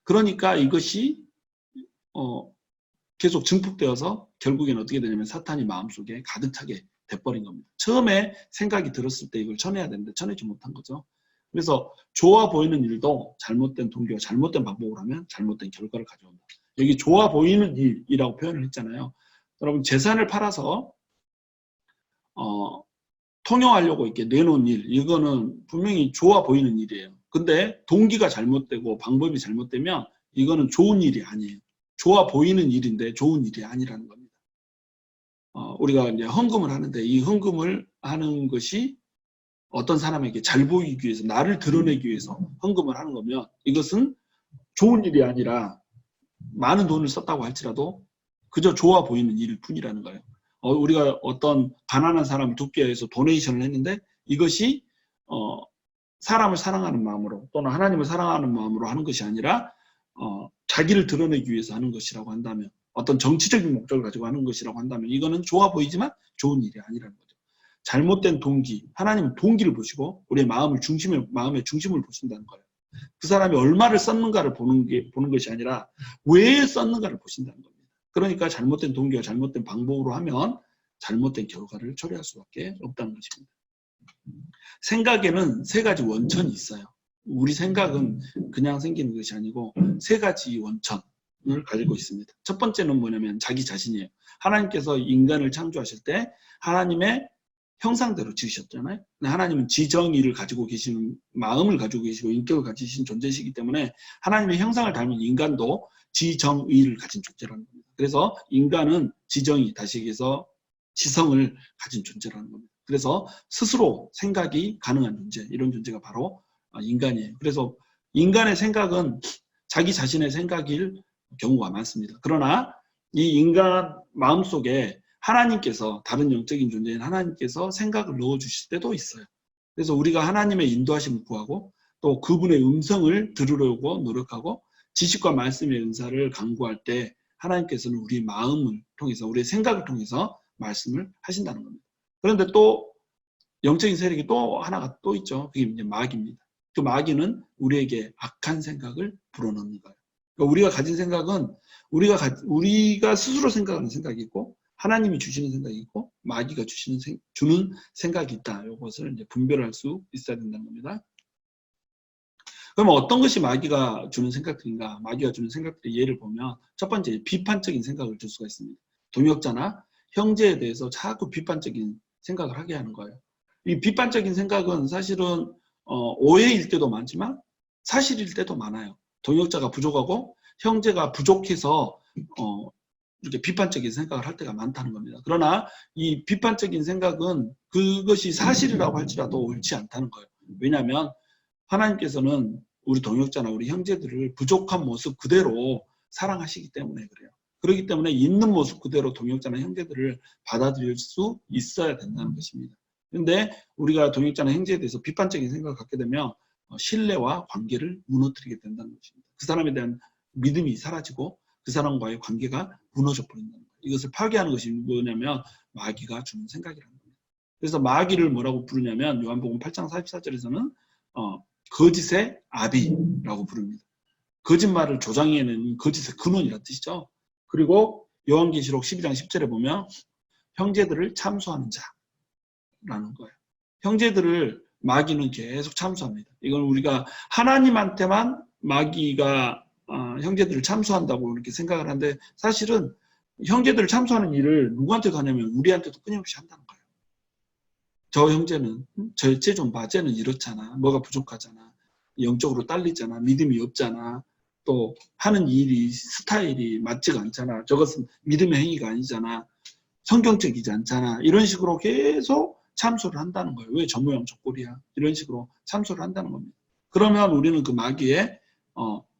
그러니까 이것이 계속 증폭되어서 결국에는 어떻게 되냐면 사탄이 마음속에 가득 차게 돼버린 겁니다. 처음에 생각이 들었을 때 이걸 쳐내야 되는데 쳐내지 못한 거죠. 그래서 좋아 보이는 일도 잘못된 동기와 잘못된 방법으로 하면 잘못된 결과를 가져온다. 여기 좋아 보이는 일이라고 표현을 했잖아요. 여러분 재산을 팔아서 통용하려고 이렇게 내놓은 일, 이거는 분명히 좋아 보이는 일이에요. 근데 동기가 잘못되고 방법이 잘못되면 이거는 좋은 일이 아니에요. 좋아 보이는 일인데 좋은 일이 아니라는 겁니다. 우리가 이제 헌금을 하는데 이 헌금을 하는 것이 어떤 사람에게 잘 보이기 위해서 나를 드러내기 위해서 헌금을 하는 거면 이것은 좋은 일이 아니라 많은 돈을 썼다고 할지라도 그저 좋아 보이는 일일 뿐이라는 거예요. 우리가 어떤 가난한 사람을 돕기 위해서 도네이션을 했는데 이것이 사람을 사랑하는 마음으로 또는 하나님을 사랑하는 마음으로 하는 것이 아니라 자기를 드러내기 위해서 하는 것이라고 한다면, 어떤 정치적인 목적을 가지고 하는 것이라고 한다면 이거는 좋아 보이지만 좋은 일이 아니라는 거죠. 잘못된 동기, 하나님은 동기를 보시고 우리의 마음의 중심을 보신다는 거예요. 그 사람이 얼마를 썼는가를 보는 것이 아니라 왜 썼는가를 보신다는 겁니다. 그러니까 잘못된 동기와 잘못된 방법으로 하면 잘못된 결과를 초래할 수밖에 없다는 것입니다. 생각에는 세 가지 원천이 있어요. 우리 생각은 그냥 생기는 것이 아니고 세 가지 원천을 가지고 있습니다. 첫 번째는 뭐냐면 자기 자신이에요. 하나님께서 인간을 창조하실 때 하나님의 형상대로 지으셨잖아요. 하나님은 지정의를 가지고 계시는, 마음을 가지고 계시고 인격을 가지신 존재이시기 때문에 하나님의 형상을 닮은 인간도 지정의를 가진 존재라는 겁니다. 그래서 인간은 지정의, 다시 얘기해서 지성을 가진 존재라는 겁니다. 그래서 스스로 생각이 가능한 존재, 이런 존재가 바로 인간이에요. 그래서 인간의 생각은 자기 자신의 생각일 경우가 많습니다. 그러나 이 인간 마음속에 하나님께서, 다른 영적인 존재인 하나님께서 생각을 넣어주실 때도 있어요. 그래서 우리가 하나님의 인도하심을 구하고 또 그분의 음성을 들으려고 노력하고 지식과 말씀의 은사를 강구할 때 하나님께서는 우리 마음을 통해서, 우리의 생각을 통해서 말씀을 하신다는 겁니다. 그런데 또 영적인 세력이 또 하나가 또 있죠. 그게 이제 마귀입니다. 그 마귀는 우리에게 악한 생각을 불어넣는 거예요. 그러니까 우리가 가진 생각은 우리가 스스로 생각하는 생각이 있고 하나님이 주시는 생각이 있고 마귀가 주는 생각이 있다. 이것을 이제 분별할 수 있어야 된다는 겁니다. 그러면 어떤 것이 마귀가 주는 생각들인가? 마귀가 주는 생각들의 예를 보면 첫 번째, 비판적인 생각을 줄 수가 있습니다. 동역자나 형제에 대해서 자꾸 비판적인 생각을 하게 하는 거예요. 이 비판적인 생각은 사실은 오해일 때도 많지만 사실일 때도 많아요. 동역자가 부족하고 형제가 부족해서 이렇게 비판적인 생각을 할 때가 많다는 겁니다. 그러나 이 비판적인 생각은 그것이 사실이라고 할지라도 옳지 않다는 거예요. 왜냐하면 하나님께서는 우리 동역자나 우리 형제들을 부족한 모습 그대로 사랑하시기 때문에 그래요. 그렇기 때문에 있는 모습 그대로 동역자나 형제들을 받아들일 수 있어야 된다는 것입니다. 그런데 우리가 동역자나 형제에 대해서 비판적인 생각을 갖게 되면 신뢰와 관계를 무너뜨리게 된다는 것입니다. 그 사람에 대한 믿음이 사라지고 그 사람과의 관계가 무너져 버린다는 거예요. 이것을 파괴하는 것이 뭐냐면 마귀가 주는 생각이라는 겁니다. 그래서 마귀를 뭐라고 부르냐면 요한복음 8장 44절에서는 거짓의 아비라고 부릅니다. 거짓말을 조장해내는 거짓의 근원이라는 뜻이죠. 그리고 요한계시록 12장 10절에 보면 형제들을 참소하는 자라는 거예요. 형제들을 마귀는 계속 참소합니다. 이건 우리가 하나님한테만 마귀가 형제들을 참소한다고 이렇게 생각을 하는데 사실은 형제들을 참소하는 일을 누구한테도 하냐면 우리한테도 끊임없이 한다는 거예요. 저 형제는 쟤 좀 봐, 쟤는 이렇잖아, 뭐가 부족하잖아, 영적으로 딸리잖아, 믿음이 없잖아, 또 하는 일이 스타일이 맞지가 않잖아, 저것은 믿음의 행위가 아니잖아, 성경적이지 않잖아, 이런 식으로 계속 참소를 한다는 거예요. 왜 저 모양 저 꼴이야, 이런 식으로 참소를 한다는 겁니다. 그러면 우리는 그 마귀의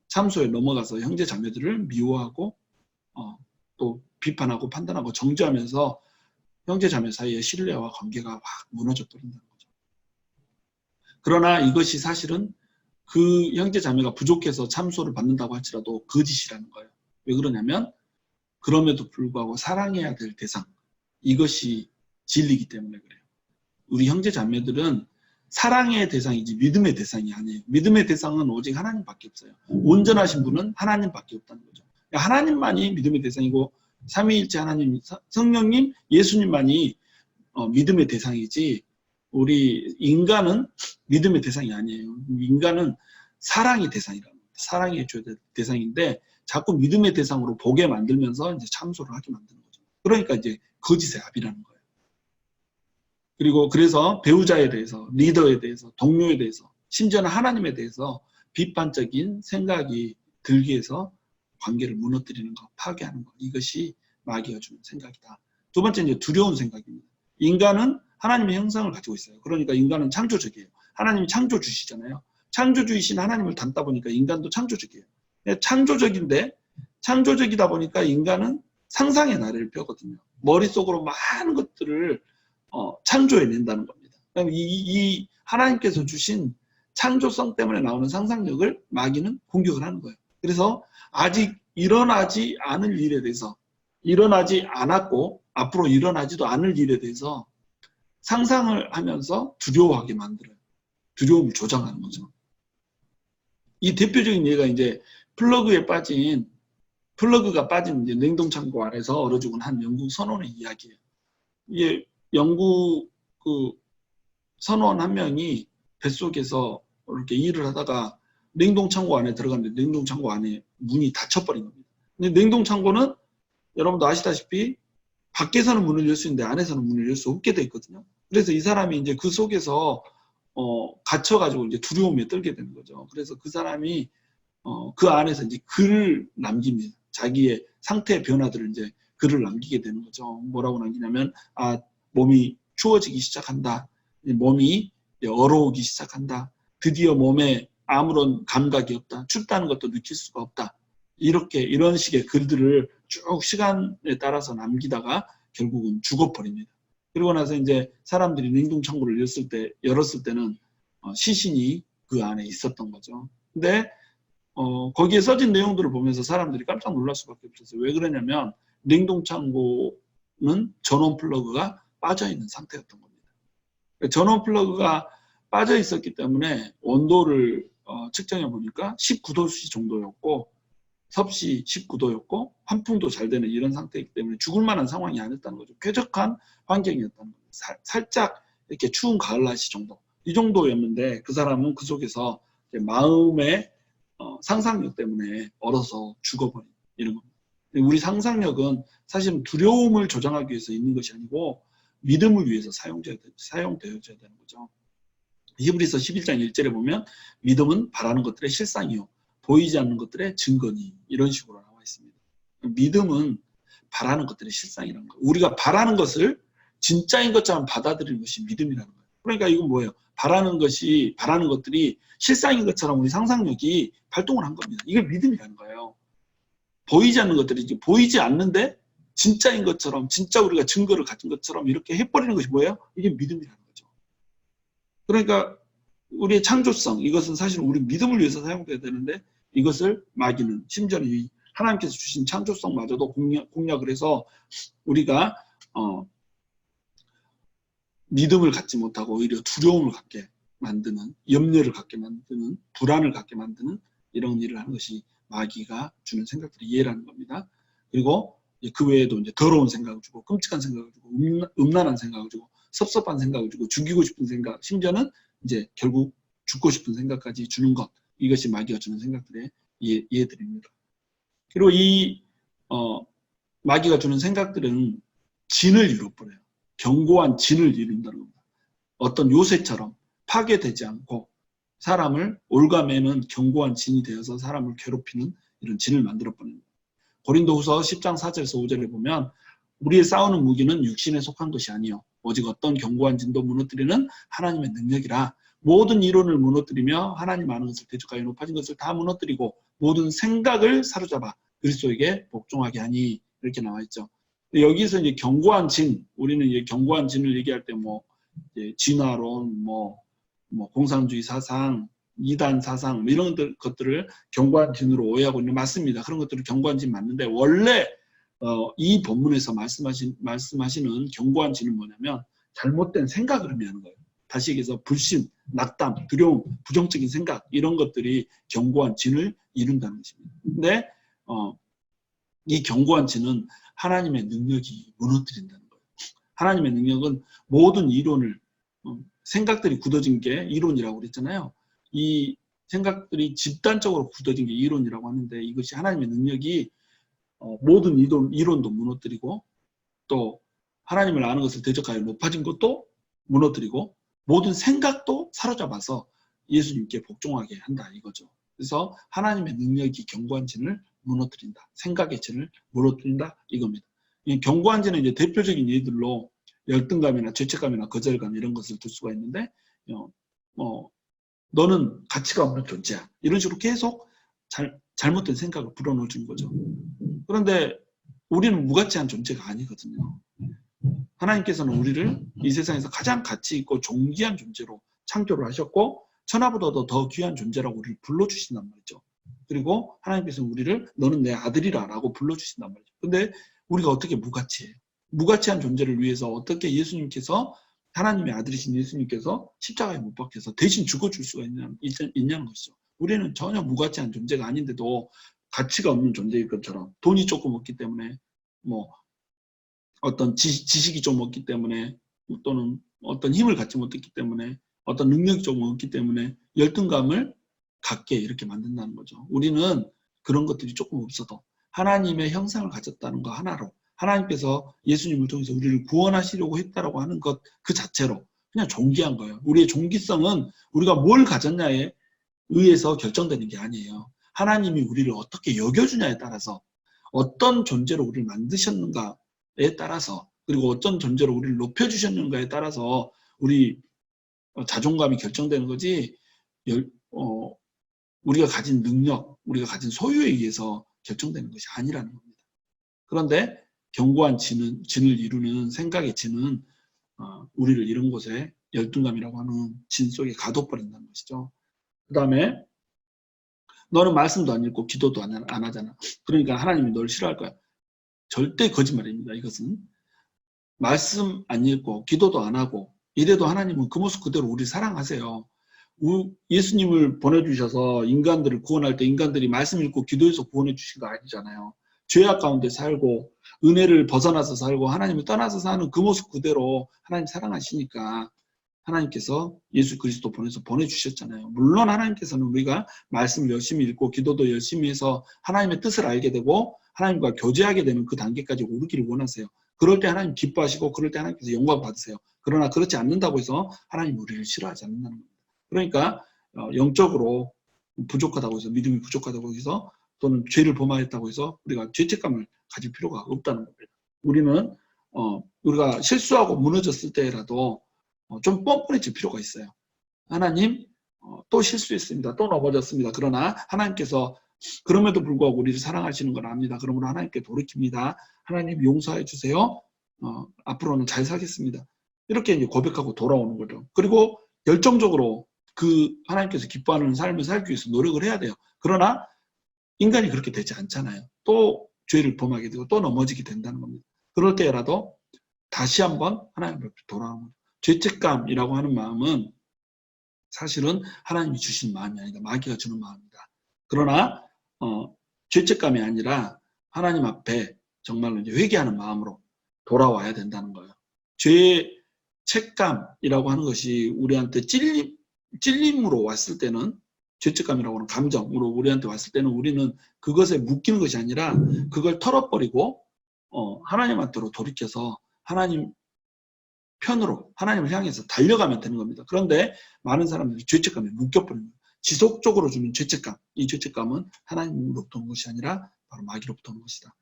참소에 넘어가서 형제 자매들을 미워하고 또 비판하고 판단하고 정죄하면서 형제 자매 사이의 신뢰와 관계가 확 무너져 버린다는 거죠. 그러나 이것이 사실은 그 형제 자매가 부족해서 참소를 받는다고 할지라도 거짓이라는 거예요. 왜 그러냐면 그럼에도 불구하고 사랑해야 될 대상, 이것이 진리이기 때문에 그래요. 우리 형제 자매들은 사랑의 대상이지 믿음의 대상이 아니에요. 믿음의 대상은 오직 하나님밖에 없어요. 온전하신 분은 하나님밖에 없다는 거죠. 하나님만이 믿음의 대상이고 삼위일체 하나님, 성령님, 예수님만이 믿음의 대상이지 우리 인간은 믿음의 대상이 아니에요. 인간은 사랑의 대상이라는 겁니다. 사랑의 대상인데 자꾸 믿음의 대상으로 보게 만들면서 이제 참소를 하게 만드는 거죠. 그러니까 이제 거짓의 압이라는 거예요. 그리고 그래서 배우자에 대해서, 리더에 대해서, 동료에 대해서, 심지어는 하나님에 대해서 비판적인 생각이 들기 위해서 관계를 무너뜨리는 것, 파괴하는 것, 이것이 마귀가 주는 생각이다. 두 번째 이제 두려운 생각입니다. 인간은 하나님의 형상을 가지고 있어요. 그러니까 인간은 창조적이에요. 하나님이 창조주시잖아요. 창조주이신 하나님을 닮다 보니까 인간도 창조적이에요. 창조적인데 창조적이다 보니까 인간은 상상의 나래를 펴거든요. 머릿속으로 많은 것들을 창조해낸다는 겁니다. 이 하나님께서 주신 창조성 때문에 나오는 상상력을 마귀는 공격을 하는 거예요. 그래서 아직 일어나지 않을 일에 대해서, 일어나지 않았고 앞으로 일어나지도 않을 일에 대해서 상상을 하면서 두려워하게 만들어요. 두려움을 조장하는 거죠. 이 대표적인 예가 이제 플러그가 빠진 이제 냉동창고 안에서 얼어 죽은 한 영국 선원의 이야기예요. 이게 영국 그 선원 한 명이 뱃속에서 이렇게 일을 하다가 냉동창고 안에 들어갔는데 냉동창고 안에 문이 닫혀버린 겁니다. 근데 냉동창고는 여러분도 아시다시피 밖에서는 문을 열 수 있는데 안에서는 문을 열 수 없게 돼 있거든요. 그래서 이 사람이 이제 그 속에서 갇혀가지고 이제 두려움에 떨게 되는 거죠. 그래서 그 사람이 그 안에서 이제 글을 남깁니다. 자기의 상태의 변화들을 이제 글을 남기게 되는 거죠. 뭐라고 남기냐면, 몸이 추워지기 시작한다. 몸이 얼어오기 시작한다. 드디어 몸에 아무런 감각이 없다. 춥다는 것도 느낄 수가 없다. 이런 식의 글들을 쭉 시간에 따라서 남기다가 결국은 죽어버립니다. 그리고 나서 이제 사람들이 냉동창고를 열었을 때는 시신이 그 안에 있었던 거죠. 근데 거기에 써진 내용들을 보면서 사람들이 깜짝 놀랄 수밖에 없었어요. 왜 그러냐면 냉동창고는 전원 플러그가 빠져있는 상태였던 겁니다. 전원 플러그가 빠져 있었기 때문에 온도를 측정해 보니까 19도씨 정도였고 섭씨 19도였고 환풍도 잘 되는 이런 상태이기 때문에 죽을 만한 상황이 아니었다는 거죠. 쾌적한 환경이었다는 거죠. 살짝 이렇게 추운 가을 날씨 정도. 이 정도였는데 그 사람은 그 속에서 마음의 상상력 때문에 얼어서 죽어버린 이런 겁니다. 우리 상상력은 사실은 두려움을 조장하기 위해서 있는 것이 아니고 믿음을 위해서 사용되어져야 되는 거죠. 히브리서 11장 1절에 보면 믿음은 바라는 것들의 실상이요 보이지 않는 것들의 증거니 이런 식으로 나와 있습니다. 믿음은 바라는 것들의 실상이라는 거예요. 우리가 바라는 것을 진짜인 것처럼 받아들이는 것이 믿음이라는 거예요. 그러니까 이건 뭐예요? 바라는 것들이 실상인 것처럼 우리 상상력이 발동을 한 겁니다. 이게 믿음이라는 거예요. 보이지 않는 것들이 보이지 않는데 진짜인 것처럼, 진짜 우리가 증거를 가진 것처럼 이렇게 해버리는 것이 뭐예요? 이게 믿음이라는 거죠. 그러니까 우리의 창조성, 이것은 사실 우리 믿음을 위해서 사용돼야 되는데 이것을 마귀는 심지어는 이 하나님께서 주신 창조성마저도 공략을 해서 우리가 믿음을 갖지 못하고 오히려 두려움을 갖게 만드는, 염려를 갖게 만드는, 불안을 갖게 만드는 이런 일을 하는 것이 마귀가 주는 생각들이 이해라는 겁니다. 그리고 그 외에도 이제 더러운 생각을 주고, 끔찍한 생각을 주고, 음란한 생각을 주고, 섭섭한 생각을 주고, 죽이고 싶은 생각, 심지어는 이제 결국 죽고 싶은 생각까지 주는 것, 이것이 마귀가 주는 생각들의 이해들입니다. 그리고 이 마귀가 주는 생각들은 진을 이뤄버려요. 견고한 진을 이룬다는 겁니다. 어떤 요새처럼 파괴되지 않고 사람을 올가매는 견고한 진이 되어서 사람을 괴롭히는 이런 진을 만들어버립니다. 고린도후서 10장 4절에서 5절에 보면 우리의 싸우는 무기는 육신에 속한 것이 아니요 오직 어떤 견고한 진도 무너뜨리는 하나님의 능력이라. 모든 이론을 무너뜨리며 하나님 아는 것을 대적하여 높아진 것을 다 무너뜨리고 모든 생각을 사로잡아 그리스도에게 복종하게 하니, 이렇게 나와 있죠. 여기서 이제 견고한 진, 우리는 이제 견고한 진을 얘기할 때 진화론, 공산주의 사상, 이단 사상 이런 것들을 견고한 진으로 오해하고 있는, 맞습니다. 그런 것들을 견고한 진 맞는데 원래 이 본문에서 말씀하시는 견고한 진은 뭐냐면 잘못된 생각을 의미하는 거예요. 다시 얘기해서 불신, 낙담, 두려움, 부정적인 생각 이런 것들이 견고한 진을 이룬다는 것입니다. 근데 이 견고한 진은 하나님의 능력이 무너뜨린다는 거예요. 하나님의 능력은 모든 이론을, 생각들이 굳어진 게 이론이라고 그랬잖아요. 이 생각들이 집단적으로 굳어진 게 이론이라고 하는데 이것이 하나님의 능력이 모든 이론도 무너뜨리고 또 하나님을 아는 것을 대적하여 높아진 것도 무너뜨리고 모든 생각도 사로잡아서 예수님께 복종하게 한다 이거죠. 그래서 하나님의 능력이 견고한 진을 무너뜨린다. 생각의 진을 무너뜨린다 이겁니다. 이 견고한 진은 이제 대표적인 예들로 열등감이나 죄책감이나 거절감 이런 것을 들 수가 있는데 너는 가치가 없는 존재야. 이런 식으로 계속 잘못된 생각을 불어넣어준 거죠. 그런데 우리는 무가치한 존재가 아니거든요. 하나님께서는 우리를 이 세상에서 가장 가치 있고 존귀한 존재로 창조를 하셨고 천하보다도 더 귀한 존재라고 우리를 불러주신단 말이죠. 그리고 하나님께서 우리를 너는 내 아들이라 라고 불러주신단 말이죠. 근데 우리가 어떻게 무가치해요? 무가치한 존재를 위해서 어떻게 예수님께서 하나님의 아들이신 예수님께서 십자가에 못 박혀서 대신 죽어줄 수가 있냐는 것이죠. 우리는 전혀 무가치한 존재가 아닌데도 가치가 없는 존재일 것처럼 돈이 조금 없기 때문에 뭐 어떤 지식이 좀 없기 때문에 또는 어떤 힘을 갖지 못했기 때문에 어떤 능력이 좀 없기 때문에 열등감을 갖게 이렇게 만든다는 거죠. 우리는 그런 것들이 조금 없어도 하나님의 형상을 가졌다는 거 하나로 하나님께서 예수님을 통해서 우리를 구원하시려고 했다라고 하는 것 그 자체로 그냥 존귀한 거예요. 우리의 존귀성은 우리가 뭘 가졌냐에 의해서 결정되는 게 아니에요. 하나님이 우리를 어떻게 여겨주냐에 따라서 어떤 존재로 우리를 만드셨는가에 따라서 그리고 어떤 존재로 우리를 높여주셨는가에 따라서 우리 자존감이 결정되는 거지 우리가 가진 능력, 우리가 가진 소유에 의해서 결정되는 것이 아니라는 겁니다. 그런데 견고한 진을 이루는 생각의 진은 우리를 이런 곳에 열등감이라고 하는 진 속에 가둬버린다는 것이죠. 그 다음에 너는 말씀도 안 읽고 기도도 안 하잖아. 그러니까 하나님이 널 싫어할 거야. 절대 거짓말입니다. 이것은 말씀 안 읽고 기도도 안 하고 이래도 하나님은 그 모습 그대로 우리 사랑하세요. 예수님을 보내주셔서 인간들을 구원할 때 인간들이 말씀 읽고 기도해서 구원해 주신 거 아니잖아요. 죄악 가운데 살고 은혜를 벗어나서 살고 하나님을 떠나서 사는 그 모습 그대로 하나님 사랑하시니까 하나님께서 예수 그리스도 보내주셨잖아요. 물론 하나님께서는 우리가 말씀을 열심히 읽고 기도도 열심히 해서 하나님의 뜻을 알게 되고 하나님과 교제하게 되는 그 단계까지 오르기를 원하세요. 그럴 때 하나님 기뻐하시고 그럴 때 하나님께서 영광 받으세요. 그러나 그렇지 않는다고 해서 하나님 우리를 싫어하지 않는다는 겁니다. 그러니까 영적으로 부족하다고 해서 믿음이 부족하다고 해서 또는 죄를 범하였다고 해서 우리가 죄책감을 가질 필요가 없다는 겁니다. 우리는 우리가 실수하고 무너졌을 때라도 좀 뻔뻔해질 필요가 있어요. 하나님 또 실수했습니다. 또 넘어졌습니다. 그러나 하나님께서 그럼에도 불구하고 우리를 사랑하시는 걸 압니다. 그러므로 하나님께 돌이킵니다. 하나님 용서해 주세요. 앞으로는 잘 살겠습니다. 이렇게 이제 고백하고 돌아오는 거죠. 그리고 열정적으로 그 하나님께서 기뻐하는 삶을 살기 위해서 노력을 해야 돼요. 그러나 인간이 그렇게 되지 않잖아요. 또 죄를 범하게 되고 또 넘어지게 된다는 겁니다. 그럴 때라도 다시 한번 하나님 앞에 돌아오는 거죠. 죄책감이라고 하는 마음은 사실은 하나님이 주신 마음이 아니다. 마귀가 주는 마음이다. 그러나 죄책감이 아니라 하나님 앞에 정말로 이제 회개하는 마음으로 돌아와야 된다는 거예요. 죄책감이라고 하는 것이 우리한테 찔림으로 왔을 때는 죄책감이라고 하는 감정으로 우리한테 왔을 때는 우리는 그것에 묶이는 것이 아니라 그걸 털어버리고 하나님한테로 돌이켜서 하나님 편으로 하나님을 향해서 달려가면 되는 겁니다. 그런데 많은 사람들이 죄책감에 묶여버리는 거예요. 지속적으로 주는 죄책감, 이 죄책감은 하나님으로부터 온 것이 아니라 바로 마귀로부터 온 것이다.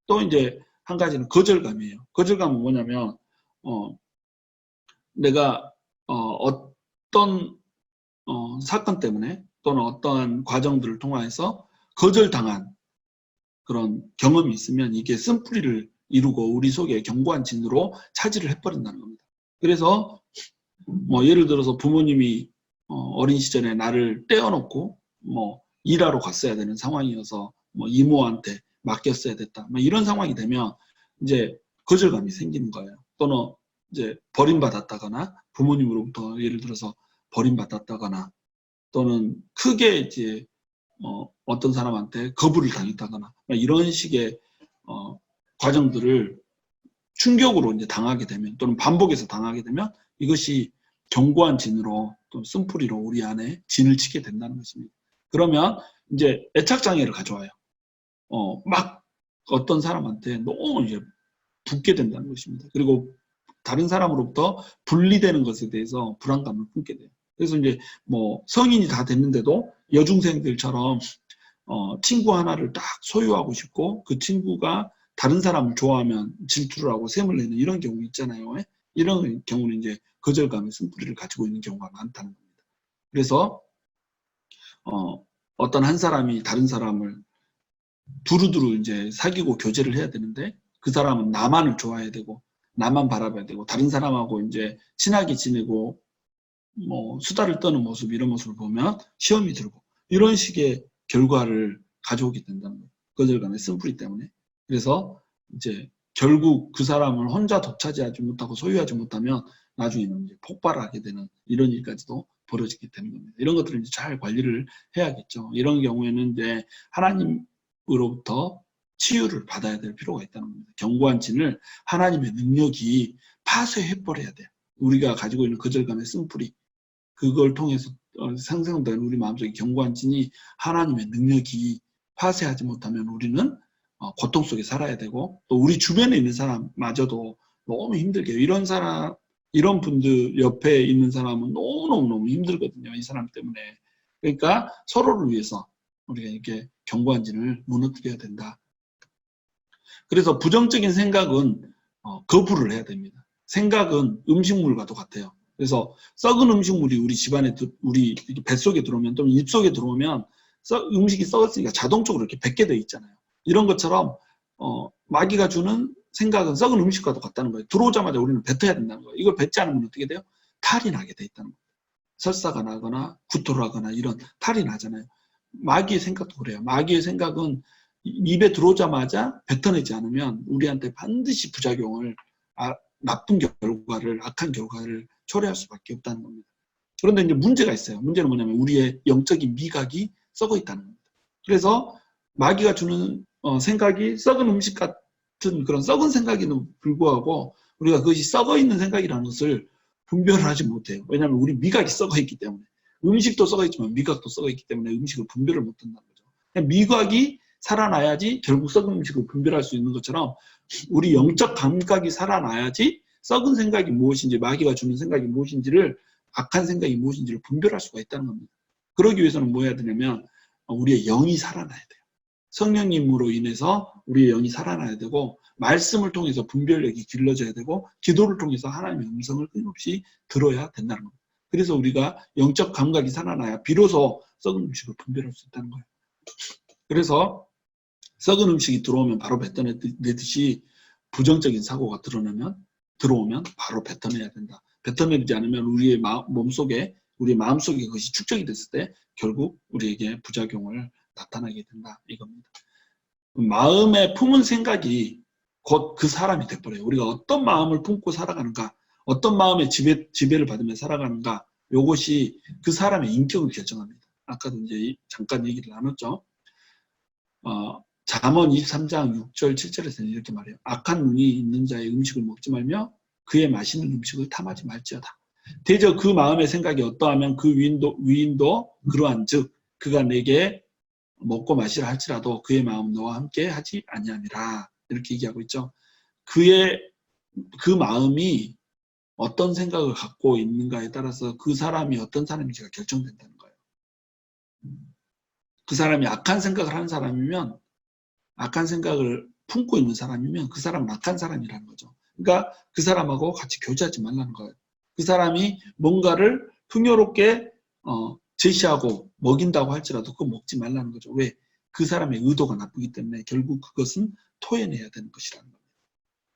또 이제 한 가지는 거절감이에요. 거절감은 뭐냐면 내가 어떤 사건 때문에 또는 어떠한 과정들을 통해서 거절당한 그런 경험이 있으면 이게 쓴뿌리를 이루고 우리 속에 견고한 진으로 차지를 해버린다는 겁니다. 그래서 예를 들어서 부모님이 어린 시절에 나를 떼어놓고 일하러 갔어야 되는 상황이어서 이모한테 맡겼어야 됐다. 이런 상황이 되면 이제 거절감이 생기는 거예요. 또는 이제 버림받았다거나 부모님으로부터 예를 들어서 버림받았다거나 또는 크게 이제 어떤 사람한테 거부를 당했다거나 이런 식의 과정들을 충격으로 이제 당하게 되면 또는 반복해서 당하게 되면 이것이 견고한 진으로 또 쓴뿌리로 우리 안에 진을 치게 된다는 것입니다. 그러면 이제 애착장애를 가져와요. 막 어떤 사람한테 너무 이제 붙게 된다는 것입니다. 그리고 다른 사람으로부터 분리되는 것에 대해서 불안감을 품게 돼요. 그래서 이제 성인이 다 됐는데도 여중생들처럼 친구 하나를 딱 소유하고 싶고 그 친구가 다른 사람을 좋아하면 질투를 하고 셈을 내는 이런 경우 있잖아요. 이런 경우는 이제 거절감의 쓴뿌리를 가지고 있는 경우가 많다는 겁니다. 그래서 어떤 한 사람이 다른 사람을 두루두루 이제 사귀고 교제를 해야 되는데 그 사람은 나만을 좋아해야 되고 나만 바라봐야 되고 다른 사람하고 이제 친하게 지내고 뭐 수다를 떠는 모습, 이런 모습을 보면 시험이 들고 이런 식의 결과를 가져오게 된다는 거예요. 거절감의 쓴뿌리 때문에. 그래서 이제 결국 그 사람을 혼자 독차지하지 못하고 소유하지 못하면 나중에는 이제 폭발하게 되는 이런 일까지도 벌어지게 되는 겁니다. 이런 것들을 이제 잘 관리를 해야겠죠. 이런 경우에는 이제 하나님으로부터 치유를 받아야 될 필요가 있다는 겁니다. 견고한 진을 하나님의 능력이 파쇄해버려야 돼요. 우리가 가지고 있는 거절감의 쓴뿌리, 그걸 통해서 상생된 우리 마음속의 견고한 진이 하나님의 능력이 파쇄하지 못하면 우리는 고통 속에 살아야 되고, 또 우리 주변에 있는 사람마저도 너무 힘들게 해요. 이런 사람, 이런 분들 옆에 있는 사람은 너무너무 힘들거든요. 이 사람 때문에. 그러니까 서로를 위해서 우리가 이렇게 견고한 진을 무너뜨려야 된다. 그래서 부정적인 생각은 거부를 해야 됩니다. 생각은 음식물과도 같아요. 그래서 썩은 음식물이 우리 집안에, 우리 뱃속에 들어오면, 또는 입속에 들어오면 음식이 썩었으니까 자동적으로 이렇게 뱉게 돼 있잖아요. 이런 것처럼 마귀가 주는 생각은 썩은 음식과도 같다는 거예요. 들어오자마자 우리는 뱉어야 된다는 거예요. 이걸 뱉지 않으면 어떻게 돼요? 탈이 나게 돼 있다는 거예요. 설사가 나거나 구토를 하거나 이런 탈이 나잖아요. 마귀의 생각도 그래요. 마귀의 생각은 입에 들어오자마자 뱉어내지 않으면 우리한테 반드시 부작용을, 나쁜 결과를, 악한 결과를 초래할 수밖에 없다는 겁니다. 그런데 이제 문제가 있어요. 문제는 뭐냐면 우리의 영적인 미각이 썩어 있다는 겁니다. 그래서 마귀가 주는 생각이 썩은 음식 같은 그런 썩은 생각에도 불구하고 우리가 그것이 썩어 있는 생각이라는 것을 분별을 하지 못해요. 왜냐하면 우리 미각이 썩어 있기 때문에. 음식도 썩어 있지만 미각도 썩어 있기 때문에 음식을 분별을 못한다는 거죠. 미각이 살아나야지 결국 썩은 음식을 분별할 수 있는 것처럼 우리 영적 감각이 살아나야지 썩은 생각이 무엇인지, 마귀가 주는 생각이 무엇인지를, 악한 생각이 무엇인지를 분별할 수가 있다는 겁니다. 그러기 위해서는 뭐 해야 되냐면 우리의 영이 살아나야 돼요. 성령님으로 인해서 우리의 영이 살아나야 되고, 말씀을 통해서 분별력이 길러져야 되고, 기도를 통해서 하나님의 음성을 끊임없이 들어야 된다는 겁니다. 그래서 우리가 영적 감각이 살아나야 비로소 썩은 음식을 분별할 수 있다는 거예요. 그래서 썩은 음식이 들어오면 바로 뱉어내듯이 부정적인 사고가 들어오면 바로 뱉어내야 된다. 뱉어내지 않으면 우리의 몸속에, 우리의 마음속에 그것이 축적이 됐을 때 결국 우리에게 부작용을 나타나게 된다, 이겁니다. 마음에 품은 생각이 곧 그 사람이 돼버려요. 우리가 어떤 마음을 품고 살아가는가, 어떤 마음의 지배를 받으며 살아가는가, 이것이 그 사람의 인격을 결정합니다. 아까도 이제 잠깐 얘기를 나눴죠. 잠언 23장 6절 7절에서는 이렇게 말해요. 악한 눈이 있는 자의 음식을 먹지 말며 그의 마시는 음식을 탐하지 말지어다. 대저 그 마음의 생각이 어떠하면 그 위인도 그러한 즉 그가 내게 먹고 마시라 할지라도 그의 마음 너와 함께 하지 아니함이라, 이렇게 얘기하고 있죠. 그 마음이 어떤 생각을 갖고 있는가에 따라서 그 사람이 어떤 사람인지가 결정된다는 거예요. 그 사람이 악한 생각을 하는 사람이면, 악한 생각을 품고 있는 사람이면 그 사람은 악한 사람이라는 거죠. 그러니까 그 사람하고 같이 교제하지 말라는 거예요. 그 사람이 뭔가를 풍요롭게 제시하고 먹인다고 할지라도 그거 먹지 말라는 거죠. 왜? 그 사람의 의도가 나쁘기 때문에 결국 그것은 토해내야 되는 것이라는 겁니다.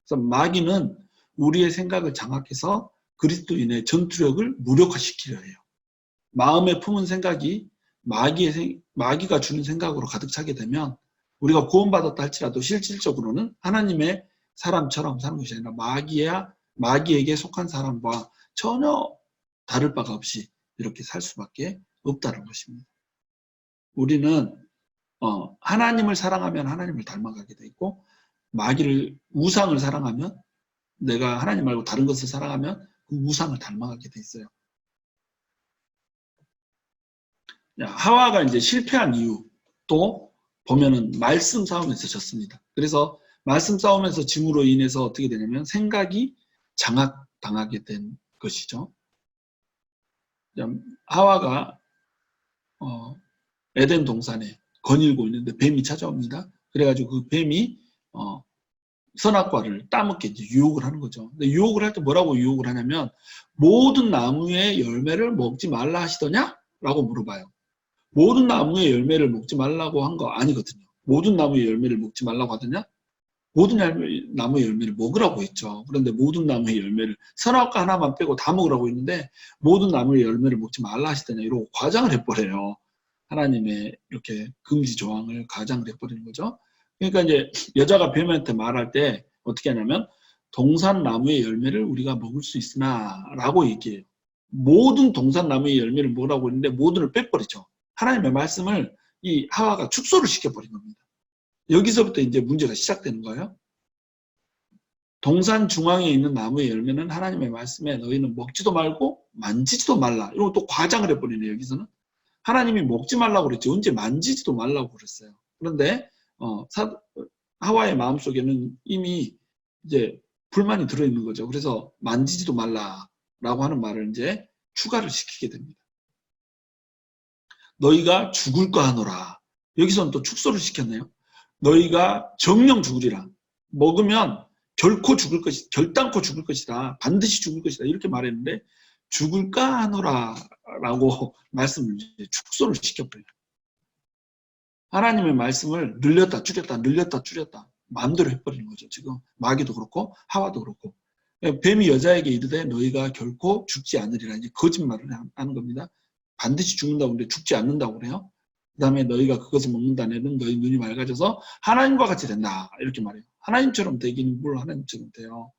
그래서 마귀는 우리의 생각을 장악해서 그리스도인의 전투력을 무력화시키려 해요. 마음에 품은 생각이 마귀가 주는 생각으로 가득 차게 되면 우리가 구원받았다 할지라도 실질적으로는 하나님의 사람처럼 사는 것이 아니라 마귀에게 속한 사람과 전혀 다를 바가 없이 이렇게 살 수밖에 없다는 것입니다. 우리는 하나님을 사랑하면 하나님을 닮아가게 돼 있고, 우상을 사랑하면, 내가 하나님 말고 다른 것을 사랑하면 그 우상을 닮아가게 돼 있어요. 하와가 이제 실패한 이유 또 보면은 말씀 싸움에서 졌습니다. 그래서 말씀 싸움에서 짐으로 인해서 어떻게 되냐면 생각이 장악당하게 된 것이죠. 하와가 에덴 동산에 거닐고 있는데 뱀이 찾아옵니다. 그래가지고 그 뱀이 선악과를 따먹게 이제 유혹을 하는 거죠. 근데 유혹을 할 때 뭐라고 유혹을 하냐면 모든 나무의 열매를 먹지 말라 하시더냐? 라고 물어봐요. 모든 나무의 열매를 먹지 말라고 한 거 아니거든요. 모든 나무의 열매를 먹지 말라고 하더냐? 모든 나무의 열매를 먹으라고 했죠. 그런데 모든 나무의 열매를 선악과 하나만 빼고 다 먹으라고 했는데 모든 나무의 열매를 먹지 말라 하시더냐 이러고 과장을 해버려요. 하나님의 이렇게 금지 조항을 과장을 해버리는 거죠. 그러니까 이제 여자가 뱀한테 말할 때 어떻게 하냐면 동산나무의 열매를 우리가 먹을 수 있으나 라고 얘기해요. 모든 동산나무의 열매를 먹으라고 했는데 모든을 빼버리죠. 하나님의 말씀을 이 하와가 축소를 시켜버린 겁니다. 여기서부터 이제 문제가 시작되는 거예요. 동산 중앙에 있는 나무의 열매는 하나님의 말씀에 너희는 먹지도 말고 만지지도 말라. 이런 또 과장을 해버리네요. 여기서는. 하나님이 먹지 말라고 그랬지 언제 만지지도 말라고 그랬어요. 그런데 하와의 마음속에는 이미 이제 불만이 들어있는 거죠. 그래서 만지지도 말라라고 하는 말을 이제 추가를 시키게 됩니다. 너희가 죽을까 하노라. 여기서는 또 축소를 시켰네요. 너희가 정령 죽으리라. 먹으면 결코 죽을 것이, 결단코 죽을 것이다. 반드시 죽을 것이다. 이렇게 말했는데 죽을까 하노라 라고 말씀을 이제 축소를 시켜버려요. 하나님의 말씀을 늘렸다 줄였다 늘렸다 줄였다 마음대로 해버리는 거죠. 지금 마귀도 그렇고 하와도 그렇고 뱀이 여자에게 이르되 너희가 결코 죽지 않으리라 이제 거짓말을 하는 겁니다. 반드시 죽는다고 하는데 죽지 않는다고 그래요. 그 다음에 너희가 그것을 먹는다 내는 너희 눈이 맑아져서 하나님과 같이 된다 이렇게 말해요. 하나님처럼 되기는 뭘 하나님처럼 돼요.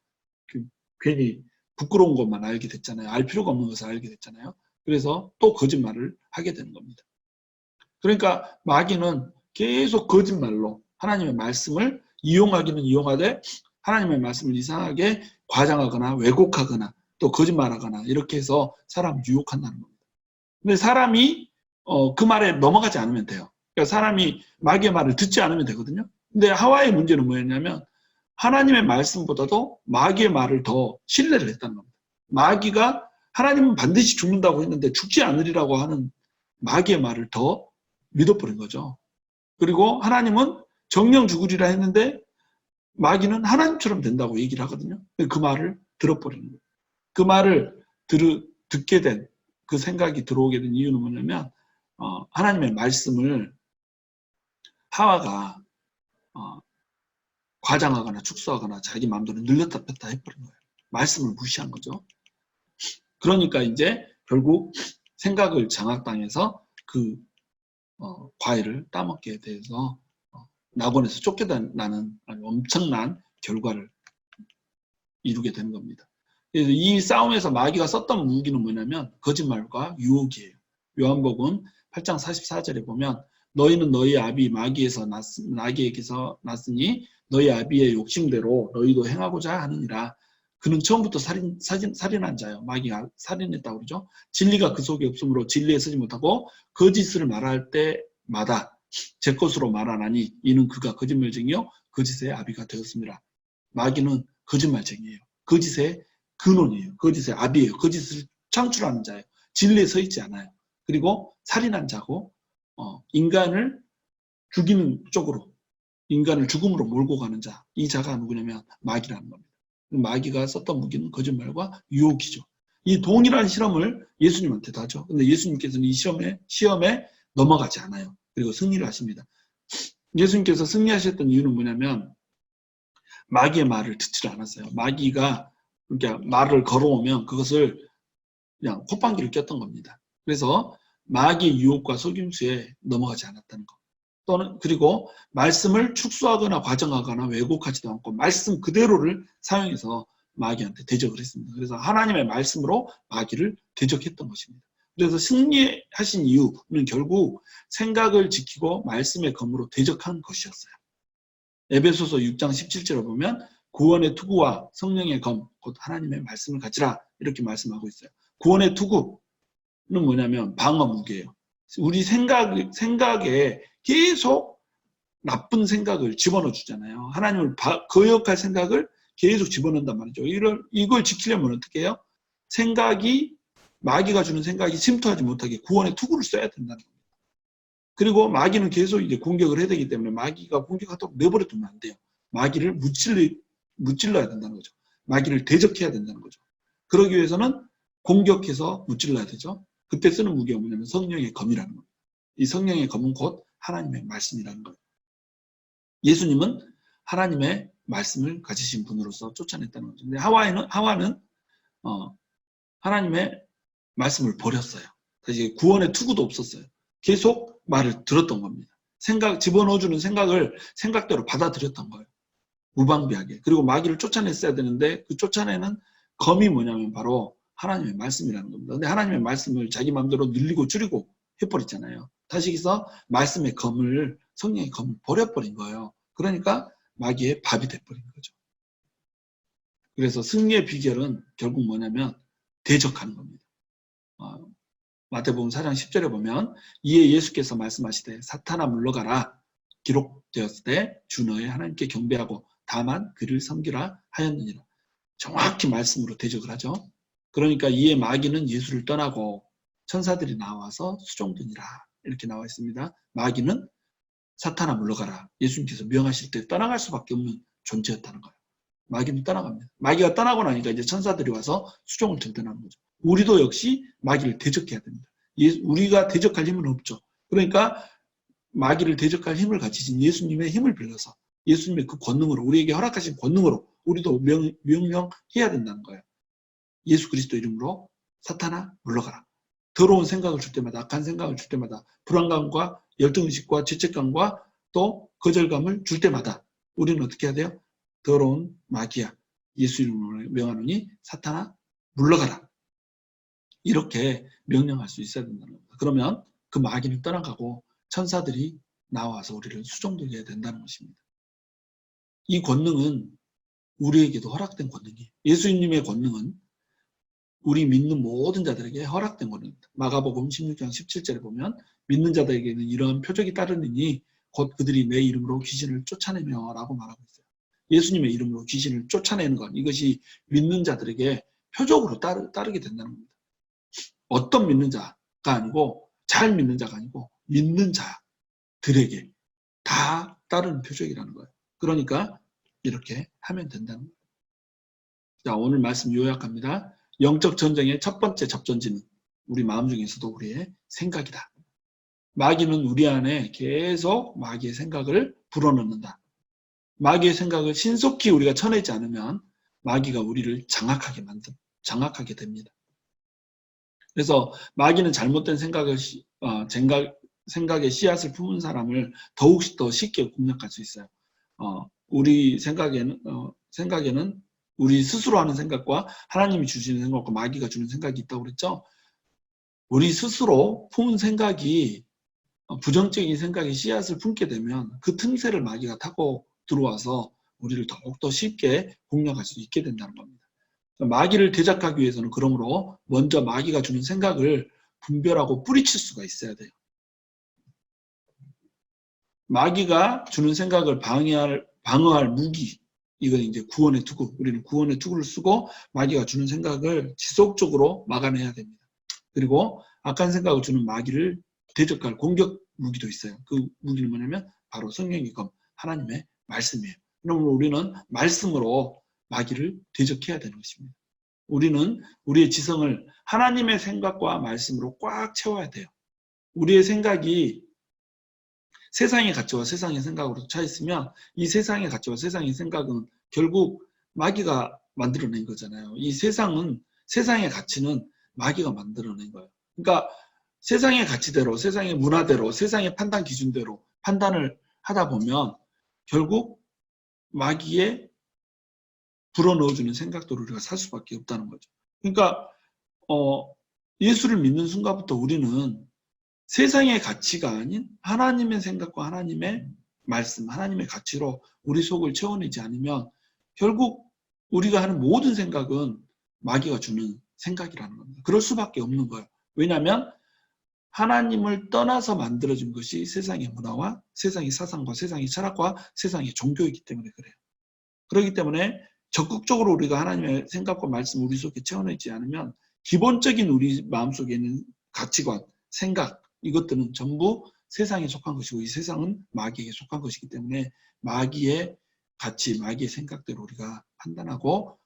괜히 부끄러운 것만 알게 됐잖아요. 알 필요가 없는 것을 알게 됐잖아요. 그래서 또 거짓말을 하게 되는 겁니다. 그러니까 마귀는 계속 거짓말로 하나님의 말씀을 이용하기는 이용하되 하나님의 말씀을 이상하게 과장하거나 왜곡하거나 또 거짓말하거나 이렇게 해서 사람을 유혹한다는 겁니다. 근데 사람이 그 말에 넘어가지 않으면 돼요. 그러니까 사람이 마귀의 말을 듣지 않으면 되거든요. 근데 하와의 문제는 뭐였냐면 하나님의 말씀보다도 마귀의 말을 더 신뢰를 했다는 겁니다. 마귀가 하나님은 반드시 죽는다고 했는데 죽지 않으리라고 하는 마귀의 말을 더 믿어버린 거죠. 그리고 하나님은 정령 죽으리라 했는데 마귀는 하나님처럼 된다고 얘기를 하거든요. 그 말을 들어버리는 거예요. 그 말을 듣게 된 그 생각이 들어오게 된 이유는 뭐냐면 하나님의 말씀을 하와가 과장하거나 축소하거나 자기 마음대로 늘렸다 뺐다 해버린 거예요. 말씀을 무시한 거죠. 그러니까 이제 결국 생각을 장악당해서 그 과일을 따먹게 돼서 낙원에서 쫓겨나는 엄청난 결과를 이루게 되는 겁니다. 그래서 이 싸움에서 마귀가 썼던 무기는 뭐냐면 거짓말과 유혹이에요. 요한복음 8장 44절에 보면 너희는 너희 아비 마귀에게서 났으니 너희 아비의 욕심대로 너희도 행하고자 하느니라. 그는 처음부터 살인한 자예요. 마귀가 살인했다고 그러죠. 진리가 그 속에 없으므로 진리에 서지 못하고 거짓을 말할 때마다 제 것으로 말하나니 이는 그가 거짓말쟁이요 거짓의 아비가 되었습니다. 마귀는 거짓말쟁이에요. 거짓의 근원이에요. 거짓의 아비예요. 거짓을 창출하는 자예요. 진리에 서 있지 않아요. 그리고 살인한 자고 인간을 죽이는 쪽으로 인간을 죽음으로 몰고 가는 자. 이 자가 누구냐면 마귀라는 겁니다. 마귀가 썼던 무기는 거짓말과 유혹이죠. 이 동일한 실험을 예수님한테도 하죠. 근데 예수님께서는 이 시험에 넘어가지 않아요. 그리고 승리를 하십니다. 예수님께서 승리하셨던 이유는 뭐냐면 마귀의 말을 듣지 않았어요. 마귀가 그러니까 말을 걸어오면 그것을 그냥 콧방귀를 꼈던 겁니다. 그래서 마귀의 유혹과 속임수에 넘어가지 않았다는 것. 또는 그리고 말씀을 축소하거나 과정하거나 왜곡하지도 않고 말씀 그대로를 사용해서 마귀한테 대적을 했습니다. 그래서 하나님의 말씀으로 마귀를 대적했던 것입니다. 그래서 승리하신 이유는 결국 생각을 지키고 말씀의 검으로 대적한 것이었어요. 에베소서 6장 17절을 보면 구원의 투구와 성령의 검, 곧 하나님의 말씀을 가지라 이렇게 말씀하고 있어요. 구원의 투구는 뭐냐면 방어 무기예요. 우리 생각에 계속 나쁜 생각을 집어넣어 주잖아요. 하나님을 거역할 생각을 계속 집어넣는단 말이죠. 이걸 지키려면 어떻게 해요? 마귀가 주는 생각이 침투하지 못하게 구원의 투구를 써야 된다는 겁니다. 그리고 마귀는 계속 이제 공격을 해야 되기 때문에 마귀가 공격하도록 내버려 두면 안 돼요. 마귀를 무찔러야 된다는 거죠. 마귀를 대적해야 된다는 거죠. 그러기 위해서는 공격해서 무찔러야 되죠. 그때 쓰는 무기가 뭐냐면 성령의 검이라는 거예요. 이 성령의 검은 곧 하나님의 말씀이라는 거예요. 예수님은 하나님의 말씀을 가지신 분으로서 쫓아냈다는 거죠. 근데 하와는 하나님의 말씀을 버렸어요. 이제 구원의 투구도 없었어요. 계속 말을 들었던 겁니다. 집어넣어주는 생각을 생각대로 받아들였던 거예요. 무방비하게. 그리고 마귀를 쫓아냈어야 되는데 그 쫓아내는 검이 뭐냐면 바로 하나님의 말씀이라는 겁니다. 근데 하나님의 말씀을 자기 마음대로 늘리고 줄이고 해버렸잖아요. 다시기서 말씀의 검을, 성령의 검을 버려버린 거예요. 그러니까 마귀의 밥이 돼버린 거죠. 그래서 승리의 비결은 결국 뭐냐면 대적하는 겁니다. 마태복음 4장 10절에 보면 이에 예수께서 말씀하시되 사탄아 물러가라 기록되었을 때 주 너의 하나님께 경배하고 다만 그를 섬기라 하였느니라. 정확히 말씀으로 대적을 하죠. 그러니까 이에 마귀는 예수를 떠나고 천사들이 나와서 수종드니라 이렇게 나와 있습니다. 마귀는 사탄아 물러가라. 예수님께서 명하실 때 떠나갈 수밖에 없는 존재였다는 거예요. 마귀는 떠나갑니다. 마귀가 떠나고 나니까 이제 천사들이 와서 수종을 들더라는 거죠. 우리도 역시 마귀를 대적해야 됩니다. 우리가 대적할 힘은 없죠. 그러니까 마귀를 대적할 힘을 가지신 예수님의 힘을 빌려서 예수님의 그 권능으로 우리에게 허락하신 권능으로 우리도 명령해야 된다는 거예요. 예수 그리스도 이름으로 사탄아 물러가라. 더러운 생각을 줄 때마다 악한 생각을 줄 때마다 불안감과 열등의식과 죄책감과 또 거절감을 줄 때마다 우리는 어떻게 해야 돼요? 더러운 마귀야 예수 이름으로 명하노니 사탄아 물러가라. 이렇게 명령할 수 있어야 된다는 겁니다. 그러면 그 마귀는 떠나가고 천사들이 나와서 우리를 수종들게 된다는 것입니다. 이 권능은 우리에게도 허락된 권능이에요. 예수님의 권능은 우리 믿는 모든 자들에게 허락된 권능입니다. 마가복음 16장 17절에 보면 믿는 자들에게는 이러한 표적이 따르느니 곧 그들이 내 이름으로 귀신을 쫓아내며 라고 말하고 있어요. 예수님의 이름으로 귀신을 쫓아내는 것, 이것이 믿는 자들에게 표적으로 따르게 된다는 겁니다. 어떤 믿는 자가 아니고 잘 믿는 자가 아니고 믿는 자들에게 다 따르는 표적이라는 거예요. 그러니까 이렇게 하면 된다는 거예요. 자, 오늘 말씀 요약합니다. 영적 전쟁의 첫 번째 접전지는 우리 마음 중에서도 우리의 생각이다. 마귀는 우리 안에 계속 마귀의 생각을 불어넣는다. 마귀의 생각을 신속히 우리가 쳐내지 않으면 마귀가 우리를 장악하게 됩니다. 그래서 마귀는 잘못된 생각의 씨앗을 품은 사람을 더욱 더 쉽게 공략할 수 있어요. 우리 생각에는 우리 스스로 하는 생각과 하나님이 주시는 생각과 마귀가 주는 생각이 있다고 그랬죠. 우리 스스로 품은 생각이 부정적인 생각의 씨앗을 품게 되면 그 틈새를 마귀가 타고 들어와서 우리를 더욱더 쉽게 공략할 수 있게 된다는 겁니다. 마귀를 대적하기 위해서는 그러므로 먼저 마귀가 주는 생각을 분별하고 뿌리칠 수가 있어야 돼요. 마귀가 주는 생각을 방어할 무기, 이건 이제 구원의 투구. 우리는 구원의 투구를 쓰고 마귀가 주는 생각을 지속적으로 막아내야 됩니다. 그리고 악한 생각을 주는 마귀를 대적할 공격 무기도 있어요. 그 무기는 뭐냐면 바로 성령의 검, 하나님의 말씀이에요. 그러면 우리는 말씀으로 마귀를 대적해야 되는 것입니다. 우리는 우리의 지성을 하나님의 생각과 말씀으로 꽉 채워야 돼요. 우리의 생각이 세상의 가치와 세상의 생각으로 차 있으면 이 세상의 가치와 세상의 생각은 결국 마귀가 만들어낸 거잖아요. 이 세상의 가치는 마귀가 만들어낸 거예요. 그러니까 세상의 가치대로, 세상의 문화대로, 세상의 판단 기준대로 판단을 하다 보면 결국 마귀에 불어넣어주는 생각들을 우리가 살 수밖에 없다는 거죠. 그러니까 예수를 믿는 순간부터 우리는 세상의 가치가 아닌 하나님의 생각과 하나님의 말씀, 하나님의 가치로 우리 속을 채워내지 않으면 결국 우리가 하는 모든 생각은 마귀가 주는 생각이라는 겁니다. 그럴 수밖에 없는 거예요. 왜냐하면 하나님을 떠나서 만들어진 것이 세상의 문화와 세상의 사상과 세상의 철학과 세상의 종교이기 때문에 그래요. 그렇기 때문에 적극적으로 우리가 하나님의 생각과 말씀을 우리 속에 채워내지 않으면 기본적인 우리 마음속에 있는 가치관, 생각, 이것들은 전부 세상에 속한 것이고 이 세상은 마귀에게 속한 것이기 때문에 마귀의 가치, 마귀의 생각대로 우리가 판단하고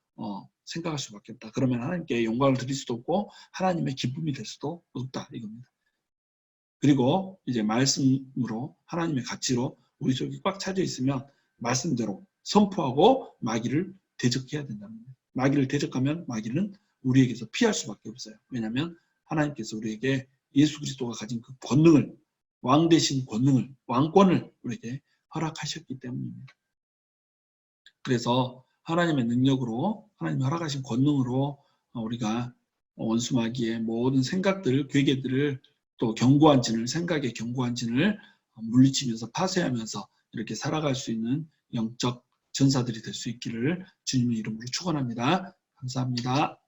생각할 수밖에 없다. 그러면 하나님께 영광을 드릴 수도 없고 하나님의 기쁨이 될 수도 없다 이겁니다. 그리고 이제 말씀으로 하나님의 가치로 우리 속에 꽉 차져 있으면 말씀대로 선포하고 마귀를 대적해야 된다는 거예요. 마귀를 대적하면 마귀는 우리에게서 피할 수밖에 없어요. 왜냐하면 하나님께서 우리에게 예수 그리스도가 가진 그 권능을, 왕 대신 권능을, 왕권을 우리에게 허락하셨기 때문입니다. 그래서 하나님의 능력으로, 하나님이 허락하신 권능으로 우리가 원수 마귀의 모든 생각들, 괴계들을 또 견고한 진을, 생각의 견고한 진을 물리치면서 파쇄하면서 이렇게 살아갈 수 있는 영적 전사들이 될 수 있기를 주님의 이름으로 축원합니다. 감사합니다.